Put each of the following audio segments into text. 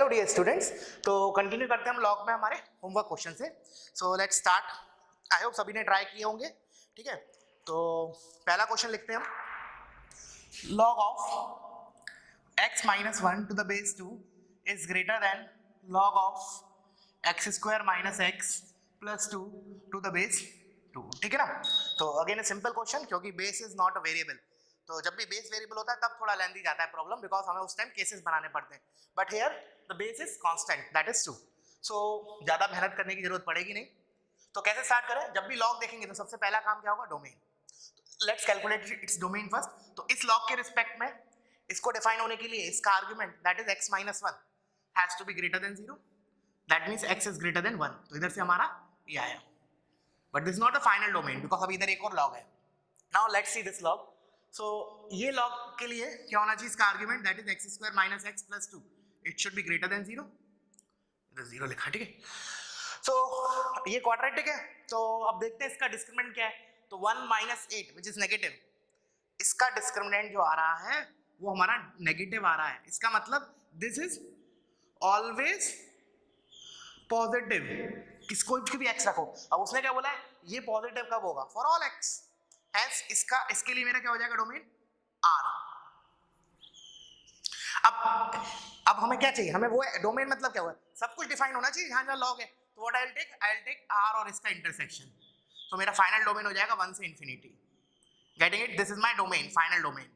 Hello dear students, तो continue करते हैं हम लॉग में हमारे होमवर्क क्वेश्चन से। So let's start. I hope सभी ने ट्राई किए होंगे। ठीक है, तो पहला क्वेश्चन लिखते हैं हम। Log of x minus 1 to the base 2 is greater than log of x square minus x plus 2 to the base 2। ठीक है ना। तो अगेन ए सिंपल क्वेश्चन, क्योंकि base is not a variable. तो जब भी बेस वेरिएबल होता है तब थोड़ा लेंथी जाता है प्रॉब्लम, बिकॉज हमें उस टाइम केसेस बनाने पड़ते हैं। But here the base is constant, that is 2। सो ज्यादा मेहनत करने की जरूरत पड़ेगी नहीं। तो कैसे स्टार्ट करें? जब भी लॉग देखेंगे तो सबसे पहला काम क्या होगा? Domain. Let's calculate its domain first. तो इस लॉग के रिस्पेक्ट में इसको डिफाइन होने के लिए इसका argument that is x minus 1 has to be greater than 0। That means x is greater than 1। तो इधर से हमारा ये आया। But this not a final domain, because अभी इधर एक और लॉग है। Now let's see this log. So ये लॉग के लिए क्या होना चाहिए? इसका argument that is x square minus x plus 2। It should be greater than 0। इधर 0 लिखा, ठीक है। सो ये क्वाड्रेटिक है, तो अब देखते हैं इसका डिस्क्रिमिनेंट क्या है। तो 1 माइनस 8 विच इज नेगेटिव, इसका डिस्क्रिमिनेंट जो आ रहा है वो हमारा नेगेटिव आ रहा है। इसका मतलब दिस इज ऑलवेज पॉजिटिव। किसको भी एक्स रखो। अब उसने क्या बोला है? ये पॉजिटिव कब होगा? For all x. हैंस इसके लिए मेरा क्या हो जाएगा? Domain are. अब हमें क्या चाहिए? हमें वो डोमेन मतलब क्या हुआ? सब कुछ डिफाइन होना चाहिए जहां जहां लॉग है। तो what I will take R और इसका इंटरसेक्शन। तो मेरा फाइनल डोमेन हो जाएगा 1 से infinity. Getting it? This is my domain, final domain.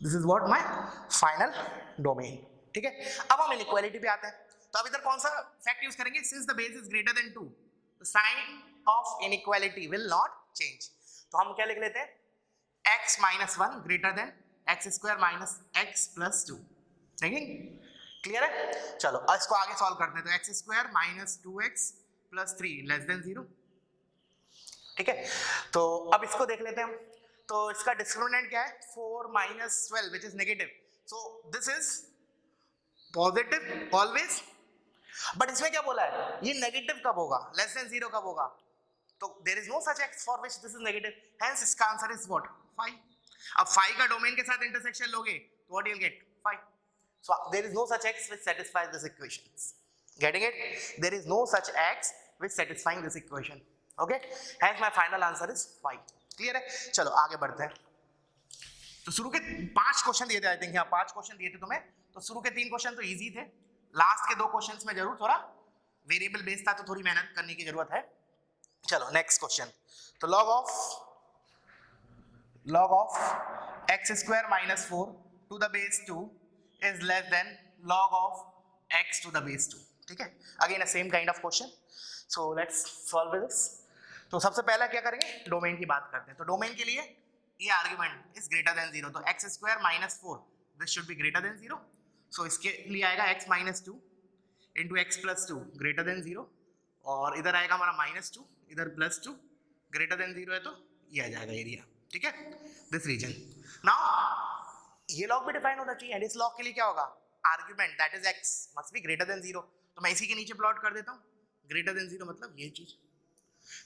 This is what my final domain. ठीक है। अब हम इनइक्वालिटी पे आते हैं। तो अब इधर कौन सा फैक्ट यूज करेंगे? Since the base is greater than 2, the sign of inequality will not change. तो हम क्या लिख लेते हैं? x minus 1 greater than x square minus x plus 2। Clear है? चलो इसको आगे सॉल्व करते हैं। तो x square minus 2x plus 3 less than 0। ठीक है, तो अब इसको देख लेते हैं हम। तो इसका डिस्क्रिमिनेंट क्या है? 4 minus 12 which is negative. So this is positive always. But इसमें क्या बोला है? ये नेगेटिव कब होगा? लेस देन 0 कब होगा? तो there is no such x for which this is negative. Hence इसका आंसर इज व्हाट? 5। अब 5 का डोमेन के साथ इंटरसेक्शन लोगे तो what you will get? 5। So there is no such x which satisfies this equations. Getting it? There is no such x which satisfying this equation. Okay? Hence my final answer is 5. Clear है? चलो आगे बढ़ते हैं। तो शुरू के 5 question दिए थे, आई थिंक। यहाँ 5 क्वेश्चन दिए थे तुम्हें। तो शुरू के 3 क्वेश्चन तो इजी थे। लास्ट के 2 क्वेश्चंस में जरूर थोड़ा वेरिएबल बेस्ड था, तो थोड़ी मेहनत करने की जरूरत है। चलो नेक्स्ट क्वेश्चन। तो log of x square minus 4 to the base 2 is less than log of x to the base 2। ठीक है, again a same kind of question. So let's solve this. तो सबसे पहला क्या करेंगे? डोमेन की बात करते हैं। तो डोमेन के लिए ये आर्गुमेंट इज ग्रेटर देन 0। तो x square minus 4 this should be greater than 0। सो इसके लिए आएगा x minus 2 into x plus 2 greater than 0। और इधर आएगा हमारा माइनस 2, इधर प्लस 2 ग्रेटर देन 0 है, तो ये आ जाएगा एरिया। ठीक है, दिस रीजन। नाउ ये लॉग भी डिफाइन होना चाहिए। एंड इस लॉग के लिए क्या होगा? Argument that is x must be greater than 0। तो मैं इसी के नीचे प्लॉट कर देता हूं। ग्रेटर देन 0 मतलब ये चीज।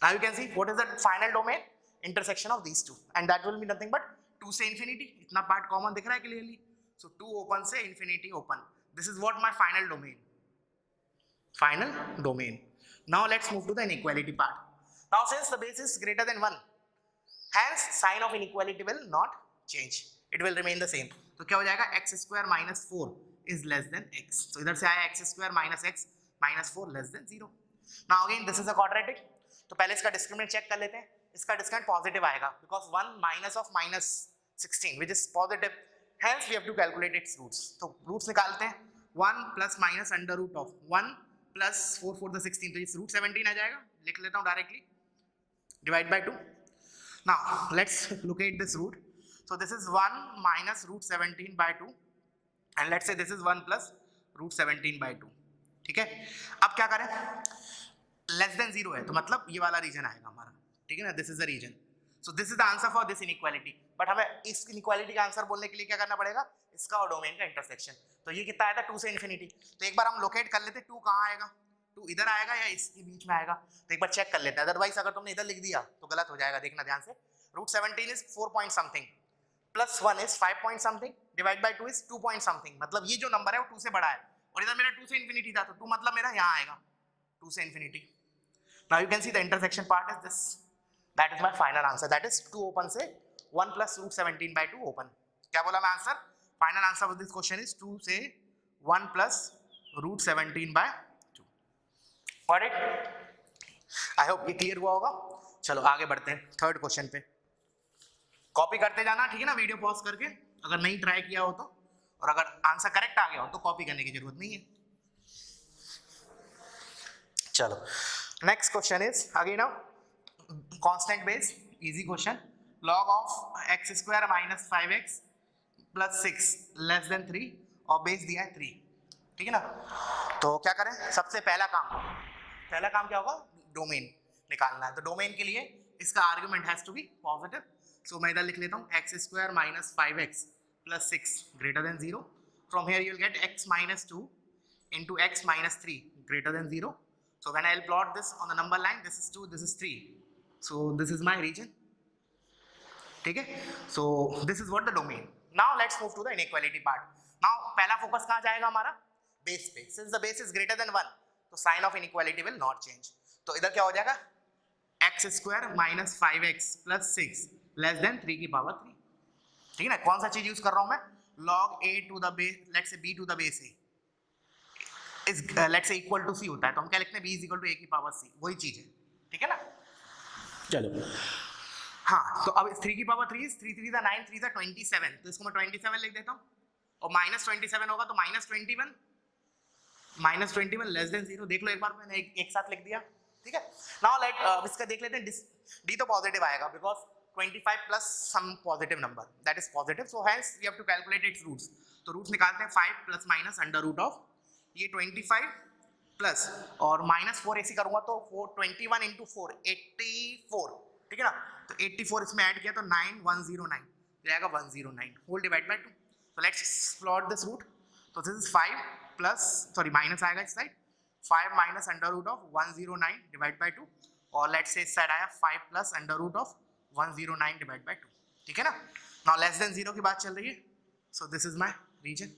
Now you can see what is the final domain? Intersection of these two, and that will be nothing but 2 से इंफिनिटी। इतना पार्ट कॉमन दिख रहा है क्लियरली। सो 2 ओपन से infinity open. This is what my final domain. Final domain. Now let's move to the inequality part. Now since the base is greater than 1, hence sign of inequality will not change. It will remain the same. तो क्या हो जाएगा? x square minus 4 is less than x. So इधर से आया x square minus x minus 4 less than 0. Now again this is a quadratic. तो पहले इसका डिस्क्रिमिनेंट चेक कर लेते हैं। इसका डिस्क्रिमिनेंट पॉजिटिव आएगा because 1 minus of minus 16 which is positive. Hence we have to calculate its roots. तो roots निकालते हैं। 1 plus minus under root of 1 plus 4 4 the 16, तो इस रूट 17 आ जाएगा। लिख लेता हूं directly, divide by 2। Now let's locate this root. So this is 1 minus root 17 by 2 and let's say this is 1 plus root 17 by 2। ठीक है, अब क्या करें? लेस देन 0 है तो मतलब ये वाला रीजन आएगा हमारा। ठीक है ना, this is the region. So this is the answer for this inequality. But हमें इस इनइक्वालिटी का आंसर बोलने के लिए क्या करना पड़ेगा? इसका और डोमेन का इंटरसेक्शन। तो ये कितना आया था? 2 से इंफिनिटी। तो एक बार हम लोकेट कर लेते हैं 2 कहाँ आएगा। 2 इधर आएगा या इसके बीच में आएगा? तो एक बार चेक कर लेते हैं। अदरवाइज अगर तुमने इधर लिख दिया तो गलत हो जाएगा। देखना ध्यान से। Root 17 is 4 point something plus 1 is 5 point something, divide by 2 is 2 point something, मतलब ये जो नंबर है वो 2 से बड़ा है, और इधर मेरा 2 से इंफिनिटी था, तो 2 मतलब मेरा यहाँ आएगा 2 से infinity. Now you can see the intersection part is this, that is my final answer, that is 2 open से 1 प्लस रूट 17 बाय 2 ओपन. क्या बोला मैं answer? Final answer of this question is 2 से 1 plus root 17 by 2. Got it? I hope ये clear हुआ होगा. चलो आगे बढ़ते हैं थर्ड क्वेश्चन पे. कॉपी करते जाना, ठीक है ना, वीडियो पॉज करके, अगर नहीं ट्राई किया हो तो, और अगर आंसर करेक्ट आ गया हो तो कॉपी करने की जरूरत नहीं है. चलो next question is again a constant base, easy question. log of x square minus 5x plus 6 less than 3 और बेस दिया है 3, ठीक है ना. तो क्या करें, सबसे पहला काम क्या होगा, डोमेन निकालना है. तो डोमेन के लिए इसका argument has to be positive. So मैं इधर लिख लेता हूँ x square minus 5x plus 6 greater than 0. From here you will get x minus 2 into x minus 3 greater than 0. So when I'll plot this on the number line, this is 2, this is 3. So this is my region. ठीक है. So this is what the domain. Now let's move to the inequality part. Now पहला focus कहाँ जाएगा हमारा, base पे. Since the base is greater than 1, तो sign of inequality will not change. तो इधर क्या हो जाएगा, x square minus 5x plus 6 less than 3 की पावर 3. ठीक है ना. कौन सा चीज यूज कर रहा हूं मैं, log a to the base, let's say b to the base a is let's say equal to c होता है, तो हम क्या लिखते हैं, b is equal to a की पावर c, वही चीज है. ठीक है ना. चलो हाँ, तो अब 3 की पावर 3 3 3 था 9, 3 था 27, तो इसको मैं 27 लिख देता हूँ, और माइनस 27 होगा तो माइनस 21 लेस देन 0. देख लो एक बार, मैंने एक साथ लिख दिया. ठीक है. नाउ लेट इसका देख लेते हैं, d तो पॉजिटिव आएगा because 25 plus some positive number, that is positive. So hence we have to calculate its roots. तो रूट्स निकालते हैं 5 plus minus under root of ये 25 प्लस और माइनस 4 ऐसी करूंगा तो 21 इंटू 4 84. ठीक है ना. तो 84 इसमें ऐड किया तो 9109 जाएगा 109 होल डिवाइड बाय 2. तो लेट्स प्लॉट दिस रूट. तो this is 5 plus sorry minus आएगा इस side, 5 minus under root of 109 divide by 2, और लेट्स से इस साइड आया 5 plus under root of 109 divide by 2. ठीक है ना. नाउ लेस देन 0 की बात चल रही है, so this is my region.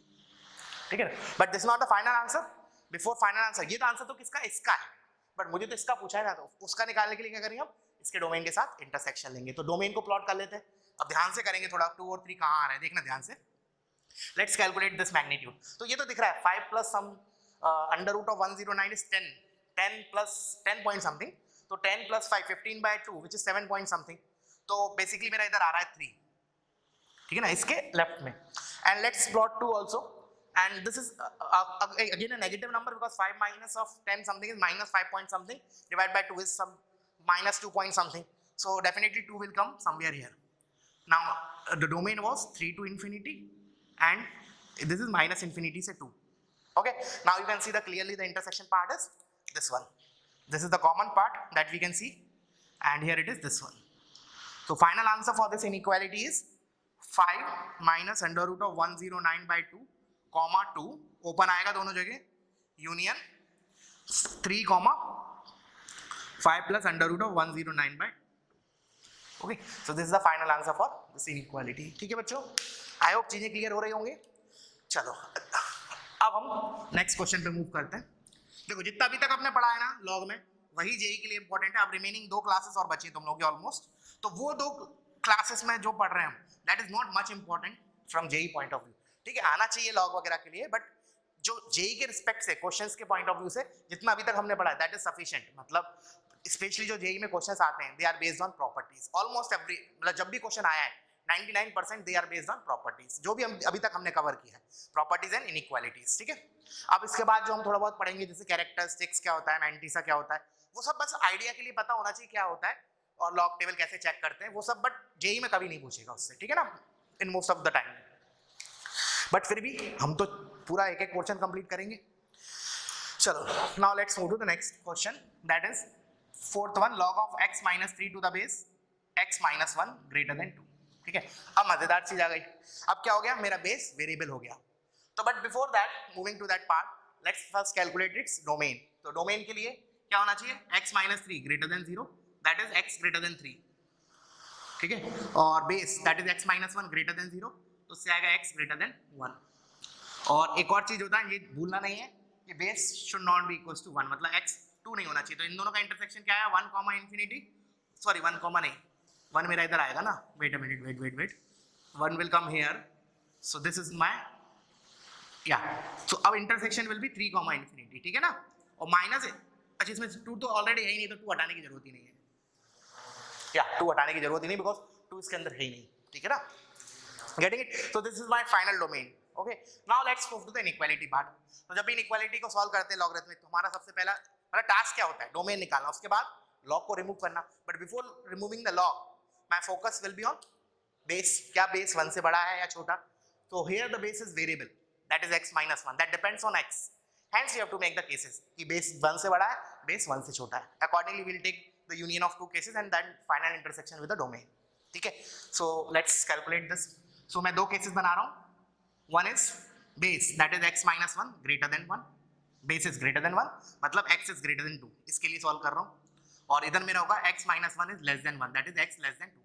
ठीक है. But this not the final answer. Before final answer, ये तो आंसर तो किसका, इसका है, बट मुझे तो इसका पूछा है ना, तो उसका निकालने के लिए क्या करेंगे, हम इसके डोमेन के साथ इंटरसेक्शन लेंगे. तो डोमेन को प्लॉट कर लेते हैं. अब ध्यान से करेंगे थोड़ा, 2 और 3 कहाँ आ रहा है देखना ध्यान से. Let's calculate this magnitude. तो ये तो दिख रहा है 5 plus some under root of 109 is 10 plus 10 point something. तो 10 plus 5 15 by 2 which is 7 point something. तो बेसिकली मेरा इधर आ रहा है 3. ठीक है ना, इसके लेफ्ट में. And let's plot 2 also. And this is again a negative number because 5 minus of 10 something is minus 5 point something, divided by 2 is some minus 2 point something. So definitely 2 will come somewhere here. Now the domain was 3 to infinity and this is minus infinity say 2. Okay, now you can see the clearly the intersection part is this one. This is the common part that we can see, and here it is this one. So final answer for this inequality is 5 minus under root of 109 by 2 comma 2 open आएगा दोनों जगह, union 3 comma 5 plus under root of 109 by. Okay, so this is the final answer for this inequality. ठीक है बच्चों, I hope चीजें clear हो रही होंगी. चलो अब हम नेक्स्ट क्वेश्चन पे मूव करते हैं. देखो जितना अभी तक आपने पढ़ा है ना लॉग में, वही जेई के लिए इंपॉर्टेंट है. अब रिमेनिंग 2 क्लासेस और बची तुम लोग की ऑलमोस्ट. तो वो 2 क्लासेस में जो पढ़ रहे हैं हम, that is not much important from JEE point of view. ठीक है, आना चाहिए लॉग वगैरह के लिए, बट जो जेई के रिस्पेक्ट से क्वेश्चंस के पॉइंट ऑफ व्यू से जितना अभी तक हमने पढ़ा दैट इज सफिशिएंट. मतलब स्पेशली जो जेई में क्वेश्चंस आते हैं they are based on properties. Almost every, मतलब जब भी क्वेश्चन आया है 99% they are based on properties, जो भी हम अभी तक हमने कवर किया है, प्रॉपर्टीज एंड इनइक्वालिटीज. ठीक है. अब इसके बाद जो हम थोड़ा बहुत पढ़ेंगे जैसे कैरेक्टरिस्टिक्स क्या होता है, मैंटिसा क्या होता है, वो सब बस आइडिया के लिए पता होना चाहिए क्या होता है और लॉग टेबल कैसे चेक करते हैं वो सब, बट जेई में कभी नहीं पूछेगा उससे. ठीक है ना, in most of the time. But फिर भी हम तो पूरा एक एक क्वेश्चन कंप्लीट करेंगे. चलो now let's move to the next question, that is fourth one, log of x minus 3 to the base x minus 1 greater than 2. ठीक है. अब मजेदार चीज आ गई. अब क्या हो गया, मेरा बेस वेरिएबल हो गया. तो but before that, moving to that part, let's first calculate its domain. Domain डोमेन के लिए क्या होना चाहिए, x minus 3 greater than 0, that is x greater than 3. ठीक है, और base that is x minus one greater than 0, तो उससे आएगा x ग्रेटर देन 1। और एक और चीज होता है, ये भूलना नहीं है कि base should not be equals to 1, मतलब x 2 नहीं होना चाहिए। तो इन दोनों का इंटरसेक्शन क्या है, 1 कॉमा इंफिनिटी, सॉरी 1 कॉमा नहीं, 1 मेरा इधर आएगा ना, wait a minute, wait 1 will come here, so this is my, या सो अब intersection will be 3 comma infinity, ठीक है ना। और माइनस, अच्छा इसमें 2 तो ऑलरेडी है ही नहीं, तो 2 हटाने की जरूरत ही नहीं है, या 2 हटाने की जरूरत ही नहीं, बिकॉज 2 इसके अंदर है ही नहीं, ठीक है ना। Getting it, so this is my final domain. Okay, now let's move to the inequality part. तो जब भी इनइक्वालिटी को सॉल्व करते हैं लॉगरिथमिक, तो हमारा सबसे पहला मतलब टास्क क्या होता है, डोमेन निकालना, उसके बाद लॉग को रिमूव करना। But before removing the log, my focus will be on base. क्या बेस 1 से बड़ा है या छोटा? तो here the base is variable, that is x minus 1, that depends on x, hence you have to make the cases कि base 1 से बड़ा है, बेस 1 से छोटा है। accordingly we'll take the union of two cases and then final intersection with the domain, ठीक है। so let's calculate this। so मैं दो cases बना रहा हूँ, one is base that is x minus 1 greater than 1, base is greater than 1 मतलब x is greater than 2, इसके लिए solve कर रहा हूँ। और इधर मेरा होगा x minus 1 is less than 1, that is x less than 2।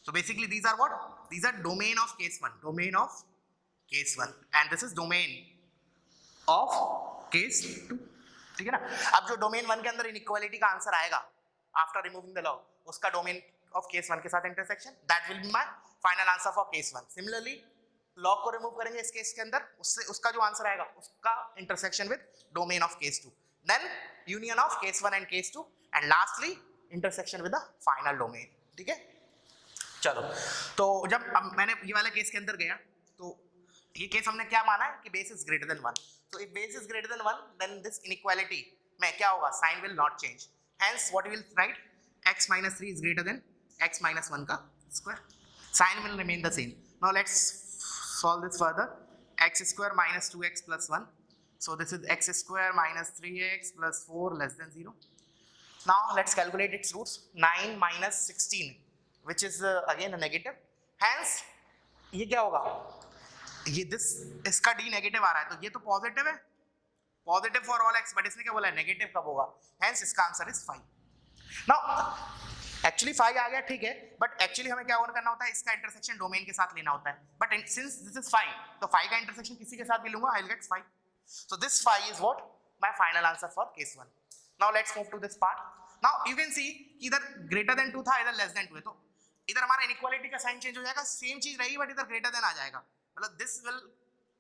so basically these are what, these are domain of case 1, domain of case 1, and this is domain of case 2, ठीक है ना। अब जो डोमेन 1 के अंदर इनइक्वालिटी का answer आएगा after removing the log, उसका डोमेन ऑफ केस 1 के साथ intersection, that will be my final answer for case 1। Similarly log को रिमूव करेंगे इस केस के अंदर, उससे उसका जो आंसर आएगा उसका intersection with domain of case 2, then union of case 1 and case 2, and lastly intersection with the final domain, ठीक है। चलो, तो जब अब मैंने ये वाला केस के अंदर गया, तो ये केस हमने क्या माना है कि base is greater than 1। so if base is greater than 1, then this inequality में क्या होगा, sign will not change, hence what we will write, x minus 3 is greater than x minus 1 का square, sign will remain the same। now let's solve this further, x square minus 2x plus 1, so this is x square minus 3x plus 4 less than 0। now let's calculate its roots, 9 minus 16 which is again a negative, hence ये क्या होगा, ये this इसका d negative आ रहा है, तो ये तो पॉजिटिव है, positive for all x, but इसने क्या बोला है नेगेटिव कब होगा, हेंस इसका आंसर इज 5। नाउ एक्चुअली 5 आ गया, ठीक है, बट एक्चुअली हमें क्या करना होता है, इसका इंटरसेक्शन डोमेन के साथ लेना होता है, बट सिंस दिस इज 5, तो 5 का इंटरसेक्शन किसी के साथ भी लूंगा, I will get 5। So this 5 is what my final answer for case 1। Now let's move to this part. Now you can see कि इधर ग्रेटर देन 2 था, इधर लेस देन 2 है, तो इधर हमारा इनइक्वालिटी का साइन चेंज हो जाएगा, सेम चीज रहेगी बट इधर ग्रेटर देन आ जाएगा, मतलब this will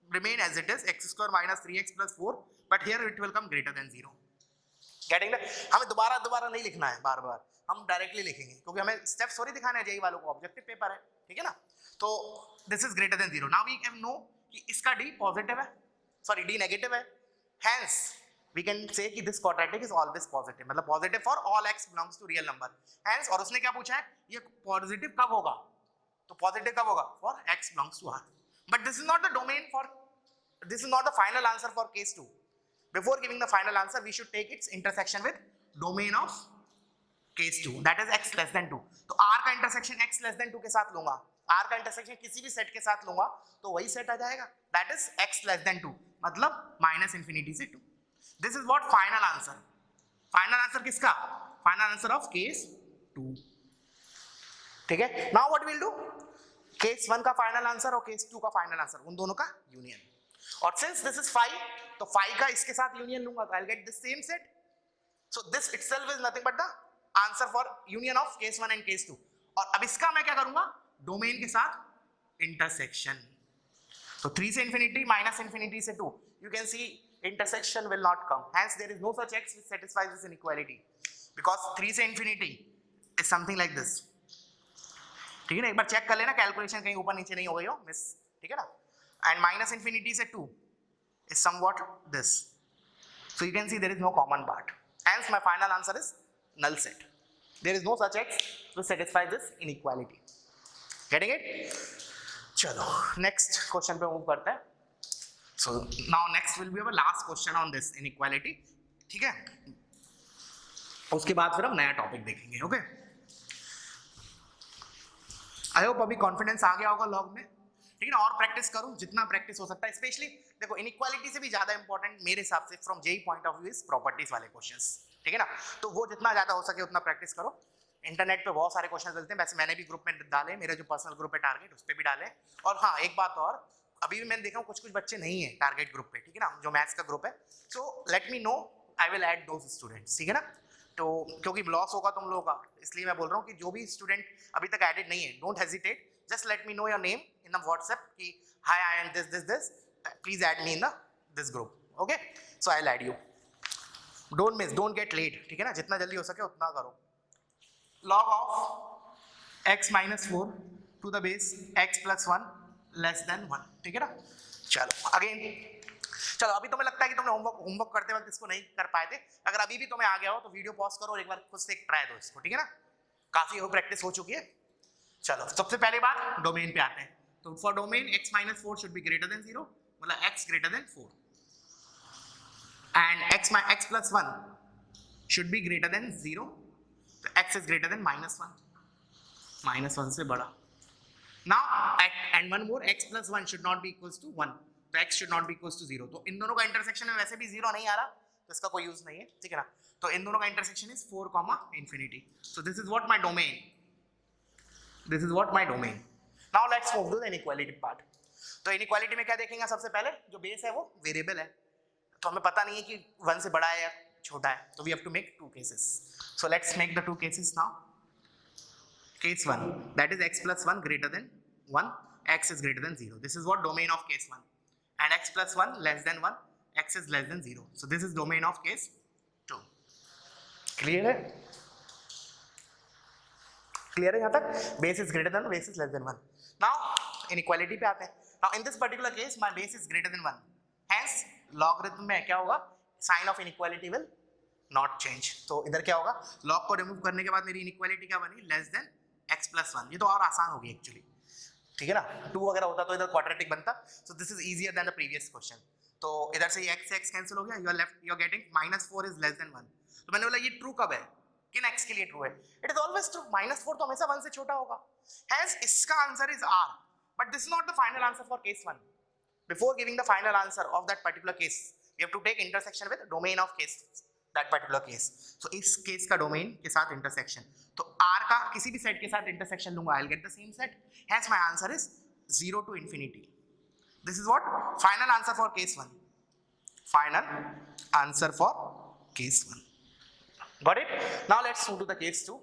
remain as it is, x square minus 3x plus 4, but here it will come greater than 0। getting that? हमें दोबारा नहीं लिखना है बार बार, हम डायरेक्टली लिखेंगे क्योंकि हमें स्टेप्स थोड़ी दिखाने हैं जेई वालों को, ऑब्जेक्टिव पेपर है, ठीक है ना। तो this is greater than 0, now we can know कि इसका d पॉजिटिव है, सॉरी d नेगेटिव है, hence we can say कि this quadratic is always positive, मतलब positive for all x belongs to real number, hence। और उसने क्या पूछा है, ये पॉजिटिव कब होगा, तो पॉजिटिव कब होगा, for x belongs to r, but this is not the domain for, this is not the final answer for case 2। before giving the final answer we should take its intersection with domain of case 2, that is x less than 2। तो r का intersection x less than 2 के साथ लूंगा, r का intersection किसी भी set के साथ लूंगा तो वही सेट आ जाएगा, that is x less than 2 मतलब माइनस इंफिनिटी से 2। this is what final answer, final answer किसका, फाइनल आंसर ऑफ केस 2, ठीक है। now what we'll do, case 1 का फाइनल आंसर और केस 2 का फाइनल आंसर, उन दोनों का यूनियन, और सिंस दिस इज 5 तो 5 का इसके साथ यूनियन लूंगा तो I will get the same set, so this itself is nothing but the answer for union of case 1 and case 2। और अब इसका मैं क्या करूंगा, डोमेन के साथ इंटरसेक्शन, तो 3 से इंफिनिटी माइनस इंफिनिटी से 2, you can C intersection will not come, hence there is no such x which satisfies this inequality, because 3 से infinity is something like this, ठीक है ना। एक बार चेक कर लेना कैलकुलेशन कहीं ऊपर नीचे नहीं हो गई हो मिस, ठीक है ना। एंड माइनस इंफिनिटी से 2 is somewhat this, so you can see there is no common part, hence my final answer is null set, there is no such x to satisfy this inequality, getting it। चलो next question पे move करते हैं। so now next will be our last question on this inequality, ठीक है, उसके बाद फिर हम नया टॉपिक देखेंगे, ओके। आई होप अभी कॉन्फिडेंस आ गया होगा लॉग में, ठीक है ना। और प्रैक्टिस करूं जितना प्रैक्टिस हो सकता है, स्पेशली देखो इनइक्वालिटी से भी ज्यादा इंपॉर्टेंट मेरे हिसाब से from JEE point of view is properties वाले क्वेश्चंस, ठीक है ना। तो वो जितना ज्यादा हो सके उतना प्रैक्टिस करो, इंटरनेट पे बहुत सारे क्वेश्चन मिलते हैं, वैसे मैंने भी ग्रुप में डाले, मेरा जो पर्सनल ग्रुप है टारगेट, उस पर भी डाले। और हाँ एक बात और, अभी भी मैंने देखा कुछ कुछ बच्चे नहीं है टारगेट ग्रुप पे, ठीक है ना, जो मैथ्स का ग्रुप है। So let me no, I will add those students, ठीक है ना। तो क्योंकि लॉस होगा तुम लोगों का, इसलिए मैं बोल रहा हूँ कि जो भी स्टूडेंट अभी तक एडेड नहीं है, don't hesitate, just let me know your name in the WhatsApp कि hi I am this this this, please add me in this group, okay. So I will add you, don't miss, don't get late, ठीक है ना, जितना जल्दी हो सके उतना करो। log of x minus 4 to the base x plus 1 less than 1, ठीक है ना। चलो अगेन, चलो अभी तुम्हें लगता है कि तुमने होमवर्क करते वक्त इसको नहीं कर पाए थे, अगर अभी भी तुम्हें आ गया हो तो वीडियो पॉज करो और एक बार खुद से एक ट्राई दो इसको, ठीक है ना, काफी हो प्रैक्टिस हो चुकी है। चलो सबसे पहले बात डोमेन पे आते हैं। तो for domain x minus 4 should be greater than 0, मतलब x greater than 4 and x plus 1 should be greater than 0, तो x is greater than -1, -1 से बड़ा। Now and one more, x plus 1 should not be equals to 1, तो x should not be equals to 0, तो इन दोनों का intersection में वैसे भी 0 नहीं आ रहा, तो इसका कोई यूज नहीं है, ठीक है ना। तो इन दोनों का intersection is 4, infinity, so this is what my domain, this is what my domain. Now let's move to the inequality part. तो inequality में क्या देखेंगे, सबसे पहले जो बेस है वो वेरिएबल है, तो हमें पता नहीं है कि 1 से बड़ा है या छोटा है, तो we have to make 2 cases. So let's make the 2 cases now. Case 1, that is x plus 1 greater than 1, x is greater than 0. This is what domain of case 1. And x plus 1 less than 1, x is less than 0. So this is domain of case 2. Clear है? Clear है यहाँ तक? Base is greater than, base is less than 1. Now inequality पे आते हैं. Now in this particular case my base is greater than 1. Hence logarithm में क्या होगा? Sign of inequality will not change. तो इधर क्या होगा, log को रिमूव करने के बाद मेरी inequality क्या बनी, लेस देन x plus 1, ये तो और आसान होगी एक्चुअली, ठीक है ना। 2 अगर होता तो इधर क्वाड्रेटिक बनता, so this is easier than the previous question. तो इधर से ये x से x कैंसिल हो गया, you are left, you are getting -4 is less than 1. तो मैंने बोला ये ट्रू कब है, किन x के लिए ट्रू है, इट इज ऑलवेज ट्रू, -4 तो हमेशा 1 से छोटा होगा, hence इसका answer is r. But this is not the final answer for case 1. Before giving the final answer of that particular case, you have to take intersection with domain of case, that particular case. So इस case का domain के साथ intersection, तो R का किसी भी set के साथ इंटरसेक्शन लूंगा, I'll get the same set. Hence my answer is 0 to infinity. This is what final answer for case 1. Final answer for case 1. Got it? Now let's move to the case 2.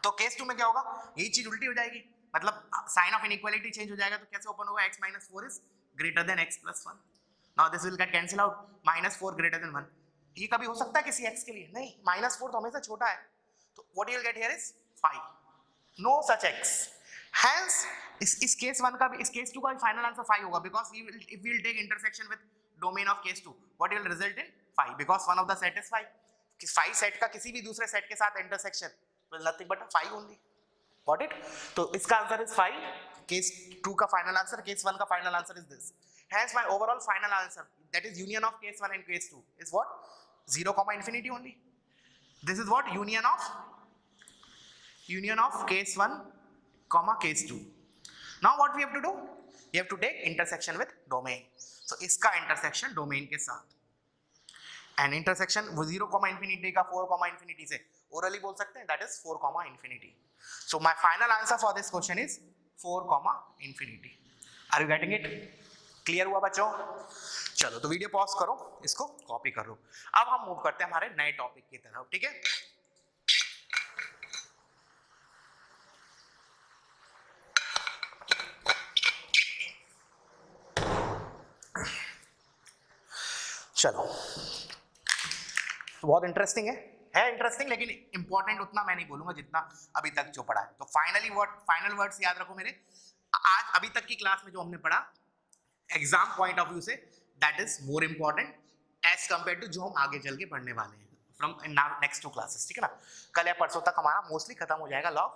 तो case 2 में क्या होगा, यही चीज उल्टी हो जाएगी, मतलब साइन ऑफ इनइक्वालिटी चेंज हो जाएगा, तो कैसे ओपन होगा, x minus 4 is greater than x plus 1. Now this will get cancel out, -4 greater than 1. ये कभी हो सकता है किसी x के लिए, नहीं, -4 तो हमेशा छोटा है, तो what you will get here is 5. No such x. Hence इस केस 1 का भी, इस केस 2 का भी फाइनल आंसर 5 होगा, because if we will take intersection with domain of case 2, what will result in 5, because one of the set is 5. 5 set का किसी भी दूसरे सेट के साथ intersection will nothing but 5 only. Got it? तो इसका answer is 5. Case 2 का final answer, case 1 का final answer is this. Hence my overall final answer, that is union of case 1 and case 2, is what? 0, infinity only. This is what union of case 1, case 2. Now what we have to do? We have to take intersection with domain. So इसका intersection domain के साथ. And intersection वो 0, infinity का 4, infinity से orally बोल सकते हैं, that is 4, infinity. So my final answer for this question is 4, infinity. Are you getting it? Clear हुआ बच्चों? चलो तो वीडियो पॉज करो, इसको कॉपी करो। अब हम मूव करते हैं हमारे नए टॉपिक की तरफ, ठीक है। चलो बहुत इंटरेस्टिंग है इंटरेस्टिंग, लेकिन इंपॉर्टेंट उतना मैं नहीं बोलूंगा जितना अभी तक जो पढ़ा है। तो फाइनल वर्ड्स याद रखो मेरे, आज अभी तक की क्लास में जो हमने पढ़ा एग्जाम पॉइंट ऑफ व्यू से, that is more important as compare to जो हम आगे चल के पढ़ने वाले हैं फ्रॉम नेक्स्ट 2 क्लासेस, ठीक है ना। कल या परसों तक हमारा मोस्टली खत्म हो जाएगा log,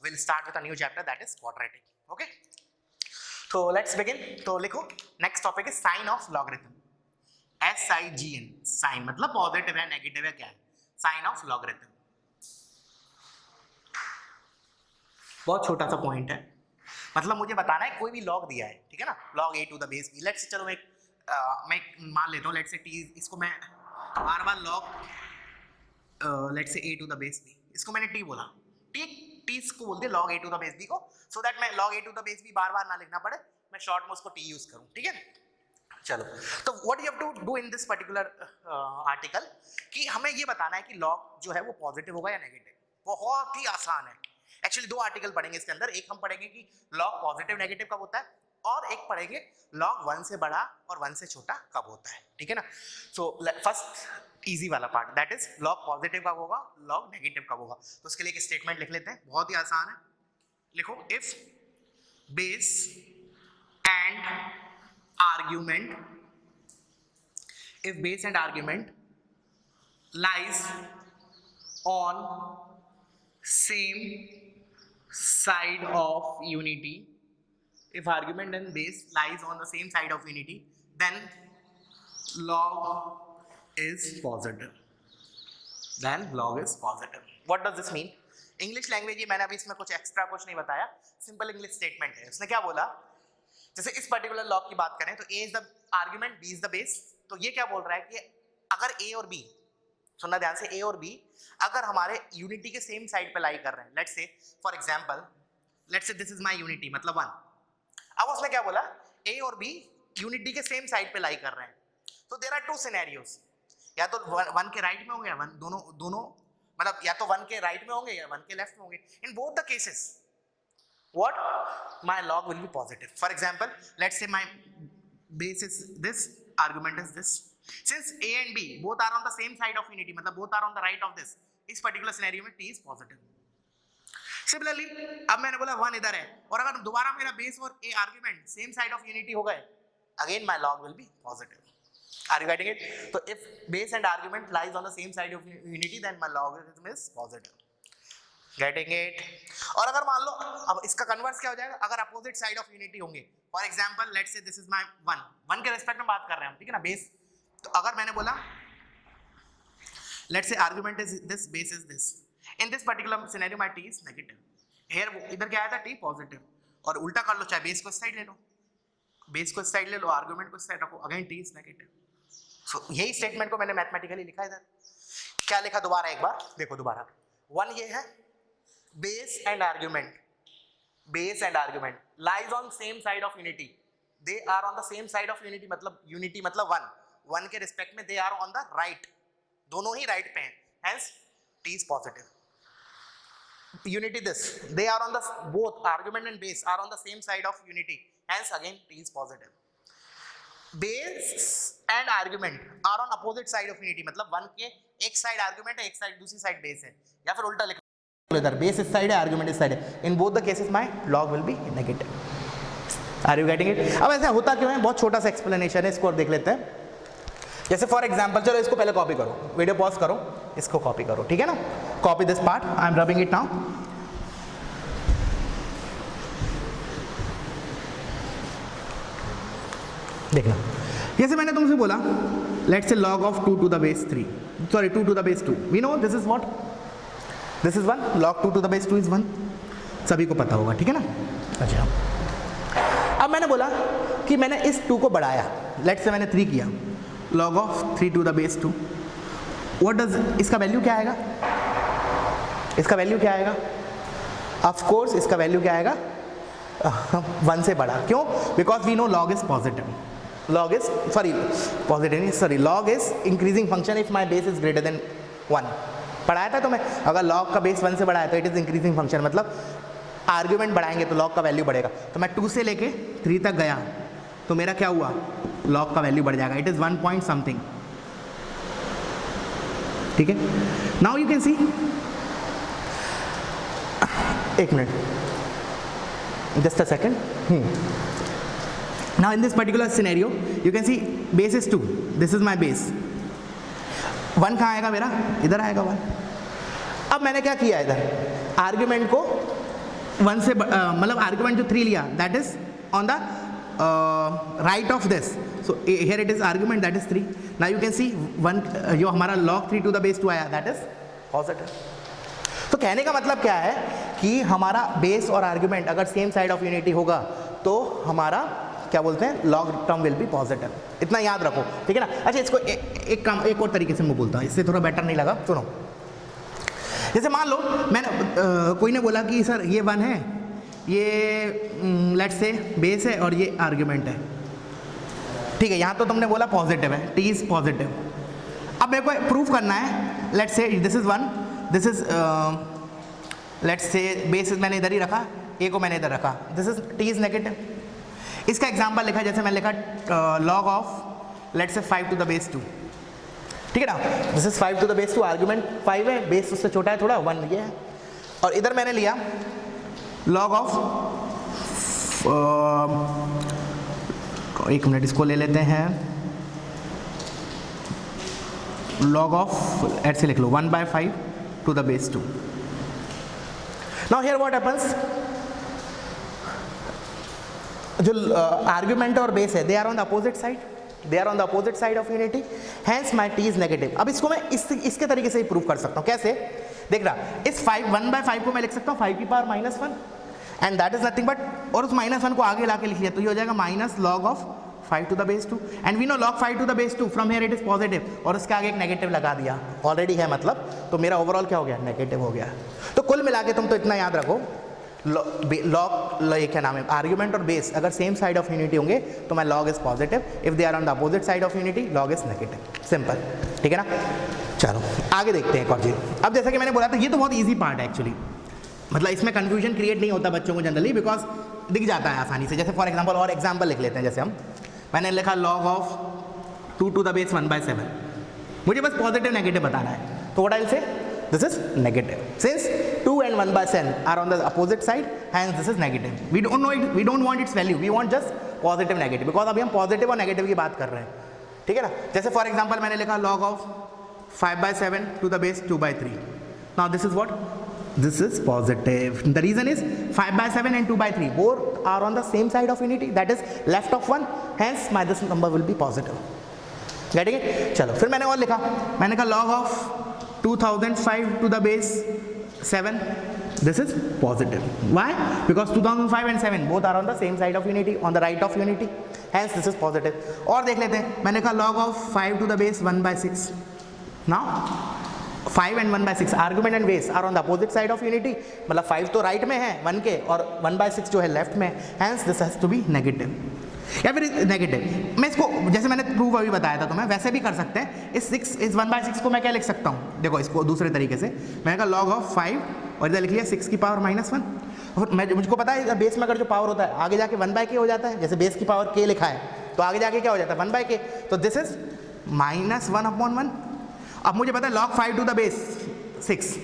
will start with a new chapter that is quadratic, okay. तो लेट्स बिगिन। तो लिखो next topic is sine of logarithm, SIGN, sign मतलब पॉजिटिव है नेगेटिव है क्या है, साइन ऑफ लॉगरिथम। बहुत छोटा सा पॉइंट है, मतलब मुझे बताना है कोई भी लॉग दिया है, ठीक है ना, log a to the base b, let's चलो मैं मान लेता हूँ, लेट्स से t, इसको मैं बार बार log let's say a to the base b, इसको मैंने t बोला, टी को बोलते हैं log a to the base b को, सो दैट मैं log a to the base b बार बार ना लिखना पड़े, मैं शॉर्ट में उसको टी यूज करूं, ठीक है। चलो, तो what you have to do in this particular article कि हमें ये बताना है कि लॉग जो है वो पॉजिटिव होगा या नेगेटिव। बहुत ही आसान है एक्चुअली। दो आर्टिकल पढ़ेंगे इसके अंदर, एक हम पढ़ेंगे कि लॉग पॉजिटिव नेगेटिव कब होता है, और एक पढ़ेंगे लॉग 1 से बड़ा और 1 से छोटा कब होता है, ठीक है ना। सो फर्स्ट इजी वाला part, that is log positive कब होगा, लॉग नेगेटिव कब होगा। तो उसके लिए एक स्टेटमेंट लिख लेते हैं, बहुत ही आसान है। लिखो, if base and argument, if base and argument lies on same side of unity, if argument and base lies on the same side of unity, then log is positive, then log is positive. What does this mean? English language, ये मैंने अभी इसमें कुछ extra कुछ नहीं बताया, simple English statement है। उसने क्या बोला, जैसे इस पर्टिकुलर लॉग की बात करें तो a is the argument, b is the base. तो ये क्या बोल रहा है कि अगर a और b, सुनना ध्यान से, a और b अगर हमारे यूनिटी के सेम साइड पे लाई कर रहे हैं, let's say for example, let's say this is my unity मतलब 1। अब उसने क्या बोला, a और b यूनिटी के सेम साइड पे लाई कर रहे हैं, तो देयर आर टू सिनेरियोस, या तो 1 के राइट में होंगे या दोनों मतलब या तो 1 के राइट में होंगे या 1 के लेफ्ट में होंगे। इन both the cases what my log will be positive. For example, let's say my base is this, argument is this. Since a and b both are on the same side of unity, मतलब both are on the right of this, इस particular scenario में t is positive. Similarly, अब मैंने बोला 1 इधर है, और अगर दोबारा मेरा base और a argument same side of unity हो गए, again my log will be positive. Are you getting it? So if base and argument lies on the same side of unity, then my logarithm is positive. Getting it? और अगर मान लो, अब इसका converse क्या हो जाएगा, अगर अपोजिट साइड ऑफ यूनिटी होंगे, for example let's say this is my 1 के रेस्पेक्ट में बात कर रहे हैं हम, ठीक है ना, बेस। तो अगर मैंने बोला let's say argument is this, base is this, in this particular scenario my T is negative, here इधर क्या आया था, टी पॉजिटिव, और उल्टा कर लो, चाहे बेस को इस साइड ले लो, बेस को इस साइड ले लो, आर्गुमेंट को इस साइड रखो, अगेन टी इज नेगेटिव। सो यही स्टेटमेंट को मैंने मैथमेटिकली लिखा इधर। क्या लिखा, दोबारा एक बार देखो, दोबारा 1 ये है, base and argument lies on same side of unity, they are on the same side of unity, मतलब unity मतलब 1 के रिस्पेक्ट में they are on the right, दोनों ही right पे हैं, hence t is positive. Unity this, they are on the, both argument and base are on the same side of unity, hence again t is positive. Base and argument are on opposite side of unity, मतलब 1 के एक side argument है, एक side दूसरी side base है, या फिर उल्टा इधर बेस इस साइड है, आर्गुमेंट इस साइड है, in both the cases my log will be negative. Are you getting it? अब ऐसा होता क्यों है, बहुत छोटा सा एक्सप्लेनेशन है, इसको और देख लेते हैं। जैसे फॉर एग्जांपल, चलो इसको पहले कॉपी करो, वीडियो पॉज करो, इसको कॉपी करो, ठीक है ना, copy this part, I am rubbing it now. देखना, जैसे मैंने तुमसे बोला let's say log of 2 to the base 3, sorry 2 to the base 2, we know this is what, this is 1, log 2 to the base 2 is 1, सभी को पता होगा, ठीक है ना। अच्छा, अब मैंने बोला कि मैंने इस 2 को बढ़ाया, लेट्स से मैंने 3 किया, log of 3 to the base 2, what does, इसका वैल्यू क्या आएगा, इसका वैल्यू क्या आएगा, ऑफ कोर्स इसका वैल्यू क्या आएगा, 1 से बड़ा, क्यों, because we know log is positive, log is log is increasing function if my base is greater than 1, पढ़ाया था तो मैं, अगर log का बेस 1 से बड़ा है तो इट इज इंक्रीजिंग फंक्शन, मतलब आर्ग्यूमेंट बढ़ाएंगे तो log का वैल्यू बढ़ेगा। तो मैं 2 से लेके 3 तक गया तो मेरा क्या हुआ, log का वैल्यू बढ़ जाएगा, इट इज 1 point something, ठीक है। नाउ यू कैन सी, एक minute, just a second. Now in this particular scenario, you can see base is 2. This is my base. 1 कहाँ आएगा मेरा, इधर आएगा 1। अब मैंने क्या किया इधर, आर्ग्यूमेंट को 1 से मतलब आर्ग्यूमेंट जो 3 लिया, that is on the right of this. So here it is argument, that is 3. Now you can see 1 जो हमारा log 3 to the base 2 आया, that is positive. तो कहने का मतलब क्या है कि हमारा बेस और आर्ग्यूमेंट अगर सेम साइड ऑफ यूनिटी होगा तो हमारा क्या बोलते हैं, long term will be positive, इतना याद रखो, ठीक है ना। अच्छा, इसको एक और तरीके से मैं बोलता हूँ, इससे थोड़ा बेटर नहीं लगा, सुनो। जैसे मान लो मैंने कोई ने बोला कि सर ये 1 है, ये लेट्स से बेस है और ये आर्ग्यूमेंट है, ठीक है, यहाँ तो तुमने बोला पॉजिटिव है, टी इज पॉजिटिव। अब मेरे को प्रूव करना है, let's say this is 1, this is let's say base मैंने इधर ही रखा, ए को मैंने इधर रखा, this is T is negative. इसका एग्जांपल लिखा, जैसे मैंने लिखा log of let's say 5 to the base 2, ठीक है ना, this is 5 to the base 2, argument 5 है, बेस उससे छोटा है थोड़ा, 1 ये है, और इधर मैंने लिया लॉग ऑफ एक मिनट इसको ले लेते हैं, log of ऐसे लिख लो 1/5 to the base 2. Now here what happens, जो argument और base है, they are on the opposite side, they are on the opposite side of unity, hence my t is negative. अब इसको मैं इसके तरीके से ही प्रूव कर सकता हूँ, कैसे देख रहा, इस 1/5 को मैं लिख सकता हूँ 5 की power -1 and that is nothing but, और उस -1 को आगे लाके लिख लिया तो ये हो जाएगा minus log of 5 to the base 2 and we know log 5 to the base 2 from here it is positive, और उसके आगे एक नेगेटिव लगा दिया, ऑलरेडी है मतलब, तो मेरा ओवरऑल क्या हो गया, नेगेटिव हो गया। तो कुल मिला के तुम तो इतना याद रखो, लॉग क्या नाम है, आर्ग्यूमेंट और बेस अगर सेम साइड ऑफ यूनिटी होंगे तो मैं log is positive, if they are on the opposite side of unity log is negative, simple, ठीक है ना। चलो आगे देखते हैं एक और चीज। अब जैसा कि मैंने बोला था ये तो बहुत ईजी पार्ट है एक्चुअली, मतलब इसमें कंफ्यूजन क्रिएट नहीं होता बच्चों को जनरली, बिकॉज दिख जाता है आसानी से। जैसे फॉर एग्जांपल और एग्जांपल लिख लेते हैं, जैसे मैंने लिखा log of 2 to the base 1/7, मुझे बस पॉजिटिव नेगेटिव बताना है, तो what I will say, this is negative, since 2 and 1/7 are on the opposite side, hence this is negative. We don't know it, we don't want its value, we want just positive negative, because अभी हम positive और negative की बात कर रहे हैं, ठीक है ना। जैसे फॉर एग्जांपल मैंने लिखा log of 5/7 to the base 2/3, now this is what, this is positive. The reason is 5/7 and 2/3 both are on the same side of unity, that is left of 1, hence my this number will be positive. Getting it? चलो फिर मैंने और लिखा, मैंने कहा log of 2005 to the base 7, this is positive. Why? Because 2005 and 7 both are on the same side of unity, on the right of unity, hence this is positive. और देख लेते हैं, मैंने कहा log of 5 to the base 1/6, now 5 and 1/6 argument and base are on the opposite side of unity, मतलब 5 तो right में है 1 के और 1/6 जो है लेफ्ट में, hence this has to be negative या फिर नेगेटिव। मैं इसको जैसे मैंने प्रूफ अभी बताया था तुम्हें, वैसे भी कर सकते हैं। इस 1/6 को मैं क्या लिख सकता हूँ, देखो इसको दूसरे तरीके से, मैंने कहा log of 5 और इधर लिख लिया 6 की पावर -1, और मुझको पता है बेस में अगर जो पावर होता है आगे जाके 1/k हो जाता है, जैसे बेस की पावर k लिखा है तो आगे जाके क्या हो जाता है 1/k, तो दिस इज -1/1। अब मुझे पता है log 5 टू द बेस 6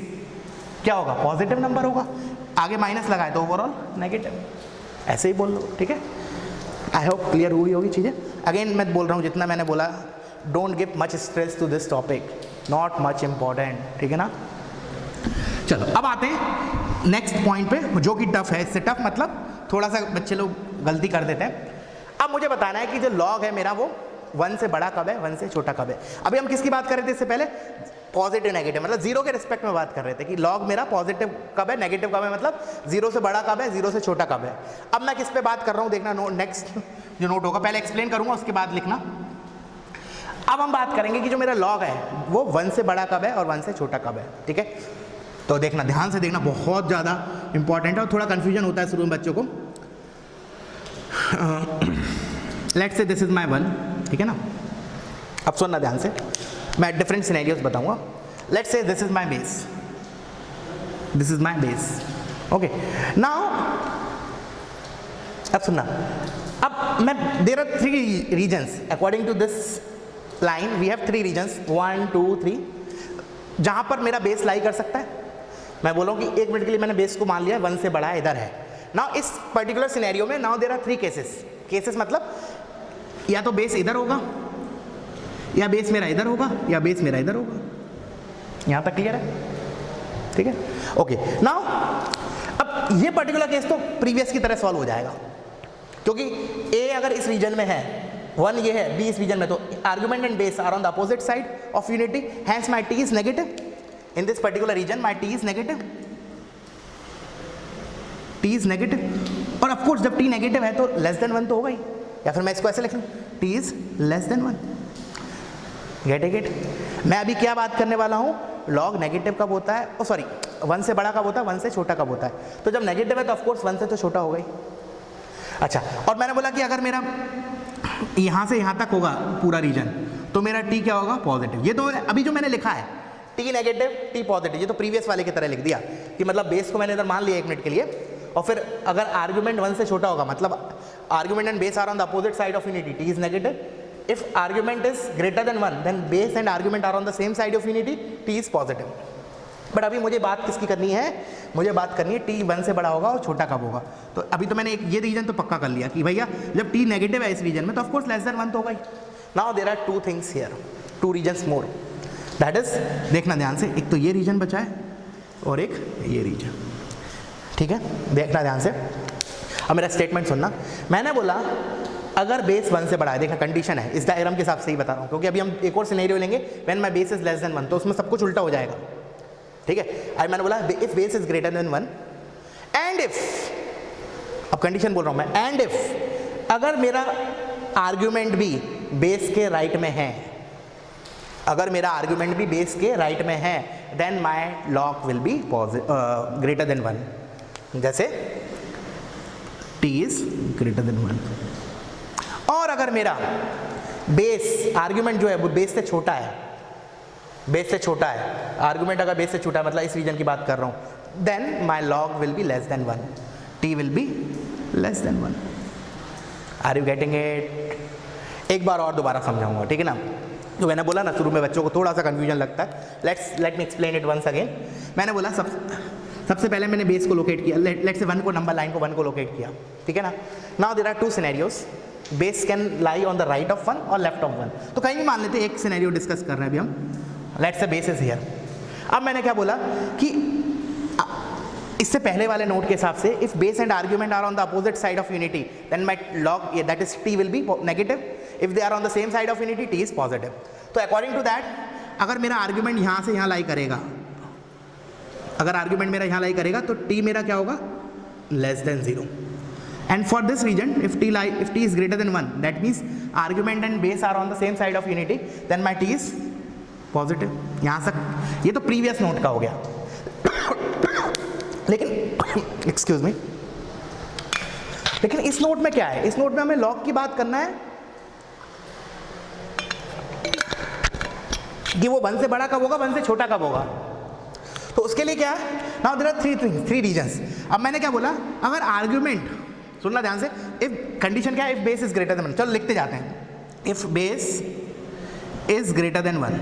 क्या होगा, पॉजिटिव नंबर होगा, आगे माइनस लगाए तो ओवरऑल नेगेटिव, ऐसे ही बोल लो, ठीक है। आई होप क्लियर हुई होगी चीज़ें। अगेन मैं बोल रहा हूँ जितना मैंने बोला, don't give much stress to this topic, not much important, ठीक है ना। चलो अब आते हैं नेक्स्ट पॉइंट पे, जो कि टफ है, इससे टफ मतलब थोड़ा सा बच्चे लोग गलती कर देते हैं। अब मुझे बताना है कि जो लॉग है मेरा वो 1 से बड़ा कब है, 1 से छोटा कब है। अभी हम किसकी बात कर रहे थे इससे पहले, पॉजिटिव नेगेटिव, मतलब जीरो के रिस्पेक्ट में बात कर रहे थे कि लॉग मेरा पॉजिटिव कब है, नेगेटिव कब है, मतलब 0 से बड़ा कब है, 0 से छोटा कब है। अब मैं किस पे बात कर रहा हूँ देखना, नेक्स्ट जो नोट होगा पहले एक्सप्लेन करूँगा उसके बाद लिखना। अब हम बात करेंगे कि जो मेरा लॉग है वो 1 से बड़ा कब है और 1 से छोटा कब है, ठीक है। तो देखना, ध्यान से देखना, बहुत ज़्यादा इंपॉर्टेंट है और थोड़ा कन्फ्यूजन होता है शुरू में बच्चों को। Let's say this is my 1, ठीक है ना। अब सुनना ध्यान से, मैं डिफरेंट सिनेरियोस बताऊंगा। Let's say this is my base, this is my base, okay. Now अब सुनना, अब मैं there are 3 regions according to this line, we have 3 regions 1 2 3 जहां पर मेरा बेस लाई कर सकता है। मैं बोलूँ कि 1 मिनट के लिए मैंने बेस को मान लिया 1 से बड़ा है, इधर है। नाउ इस पर्टिकुलर सिनेरियो में नाउ देयर आर 3 केसेस मतलब या तो बेस इधर होगा, या बेस मेरा इधर होगा, या बेस मेरा इधर होगा। यहां तक क्लियर है, ठीक है, ओके। नाउ अब ये पर्टिकुलर केस तो प्रीवियस की तरह सॉल्व हो जाएगा, क्योंकि ए अगर इस रीजन में है, 1 ये है, बी इस रीजन में, तो argument and base are on the opposite side of unity, hence my T is negative in this particular region, my T is negative, T is negative. और ऑफकोर्स जब टी नेगेटिव है तो less than 1 तो होगा ही, या फिर मैं इसको ऐसे लिख लूँ, T is less than 1। Get it? मैं अभी क्या बात करने वाला हूँ, लॉग नेगेटिव कब होता है, ओ सॉरी 1 से बड़ा कब होता है, 1 से छोटा कब होता है। तो जब नेगेटिव है तो ऑफकोर्स 1 से तो छोटा होगा ही। अच्छा, और मैंने बोला कि अगर मेरा यहाँ से यहाँ तक होगा पूरा रीजन तो मेरा टी क्या होगा, पॉजिटिव। ये तो अभी जो मैंने लिखा है टी नेगेटिव टी पॉजिटिव, ये तो प्रीवियस वाले की तरह लिख दिया कि मतलब बेस को मैंने इधर मान लिया 1 मिनट के लिए, और फिर अगर आर्ग्यूमेंट 1 से छोटा होगा मतलब argument and base are on the opposite side of unity, T is negative. If argument is greater than 1 then base and argument are on the same side of unity, t is positive। But अभी मुझे बात किसकी करनी है, मुझे बात करनी है t 1 से बड़ा होगा और छोटा कब होगा। तो अभी तो मैंने ये रीजन तो पक्का कर लिया कि भैया जब t नेगेटिव है इस रीजन में तो ऑफ कोर्स लेस देन 1 तो होगा ही। Now there are 2 things here, 2 reasons more, that is, देखना ध्यान से, एक तो ये रीजन बचा है और एक ये रीजन, ठीक है, देखना ध्यान से। अब मेरा स्टेटमेंट सुनना, मैंने बोला अगर बेस 1 से बड़ा है, देखना कंडीशन है, इस डायग्राम के हिसाब से ही बता रहा हूँ क्योंकि अभी हम एक और सिनेरियो लेंगे when my base is less than 1, तो उसमें सब कुछ उल्टा हो जाएगा, ठीक है। अब मैंने बोला if base is greater than 1 and if, अब कंडीशन बोल रहा हूँ मैं, एंड इफ अगर मेरा आर्ग्यूमेंट भी बेस के राइट में है, अगर मेरा आर्ग्यूमेंट भी बेस के राइट में है, then my log will be greater than 1, जैसे t इज ग्रेटर देन 1। और अगर मेरा बेस आर्ग्यूमेंट जो है वो बेस से छोटा है, बेस से छोटा है, आर्ग्यूमेंट अगर बेस से छोटा है मतलब इस रीजन की बात कर रहा हूँ, then my log will be less than 1, t will be less than 1। Are you getting it? एक बार और दोबारा समझाऊंगा, ठीक है ना। जो मैंने बोला ना शुरू में बच्चों को थोड़ा सा कंफ्यूजन लगता है, let me explain it once again. मैंने बोला सबसे पहले मैंने बेस को लोकेट किया, लेट्स से 1 को नंबर लाइन को 1 को लोकेट किया, ठीक है ना। Now there are 2 scenarios, base can lie on the right of 1 और लेफ्ट ऑफ 1, तो कहीं भी मान लेते हैं, एक सिनेरियो डिस्कस कर रहे हैं अभी हम, let's say base is here. अब मैंने क्या बोला कि इससे पहले वाले नोट के हिसाब से if base and argument are on the opposite side of unity then my log that is t will be negative, if they are on the same side of unity t is positive. तो according to that अगर मेरा argument यहाँ से यहाँ लाई करेगा, अगर argument मेरा यहाँ लाई करेगा तो t मेरा क्या होगा, less than 0। And for this region, if t is greater than 1, that means argument and base are on the same side of unity, then my t is positive। यहाँ तक ये तो previous note का हो गया लेकिन excuse me, लेकिन इस नोट में क्या है, इस नोट में हमें log की बात करना है कि वो 1 से बड़ा कब होगा, 1 से छोटा कब होगा। तो उसके लिए क्या है, now there are 3 things, 3 regions। अब मैंने क्या बोला, अगर आर्ग्यूमेंट, सुनना ध्यान से, इफ कंडीशन क्या है, if base is greater than 1, चलो लिखते जाते हैं, if base is greater than 1,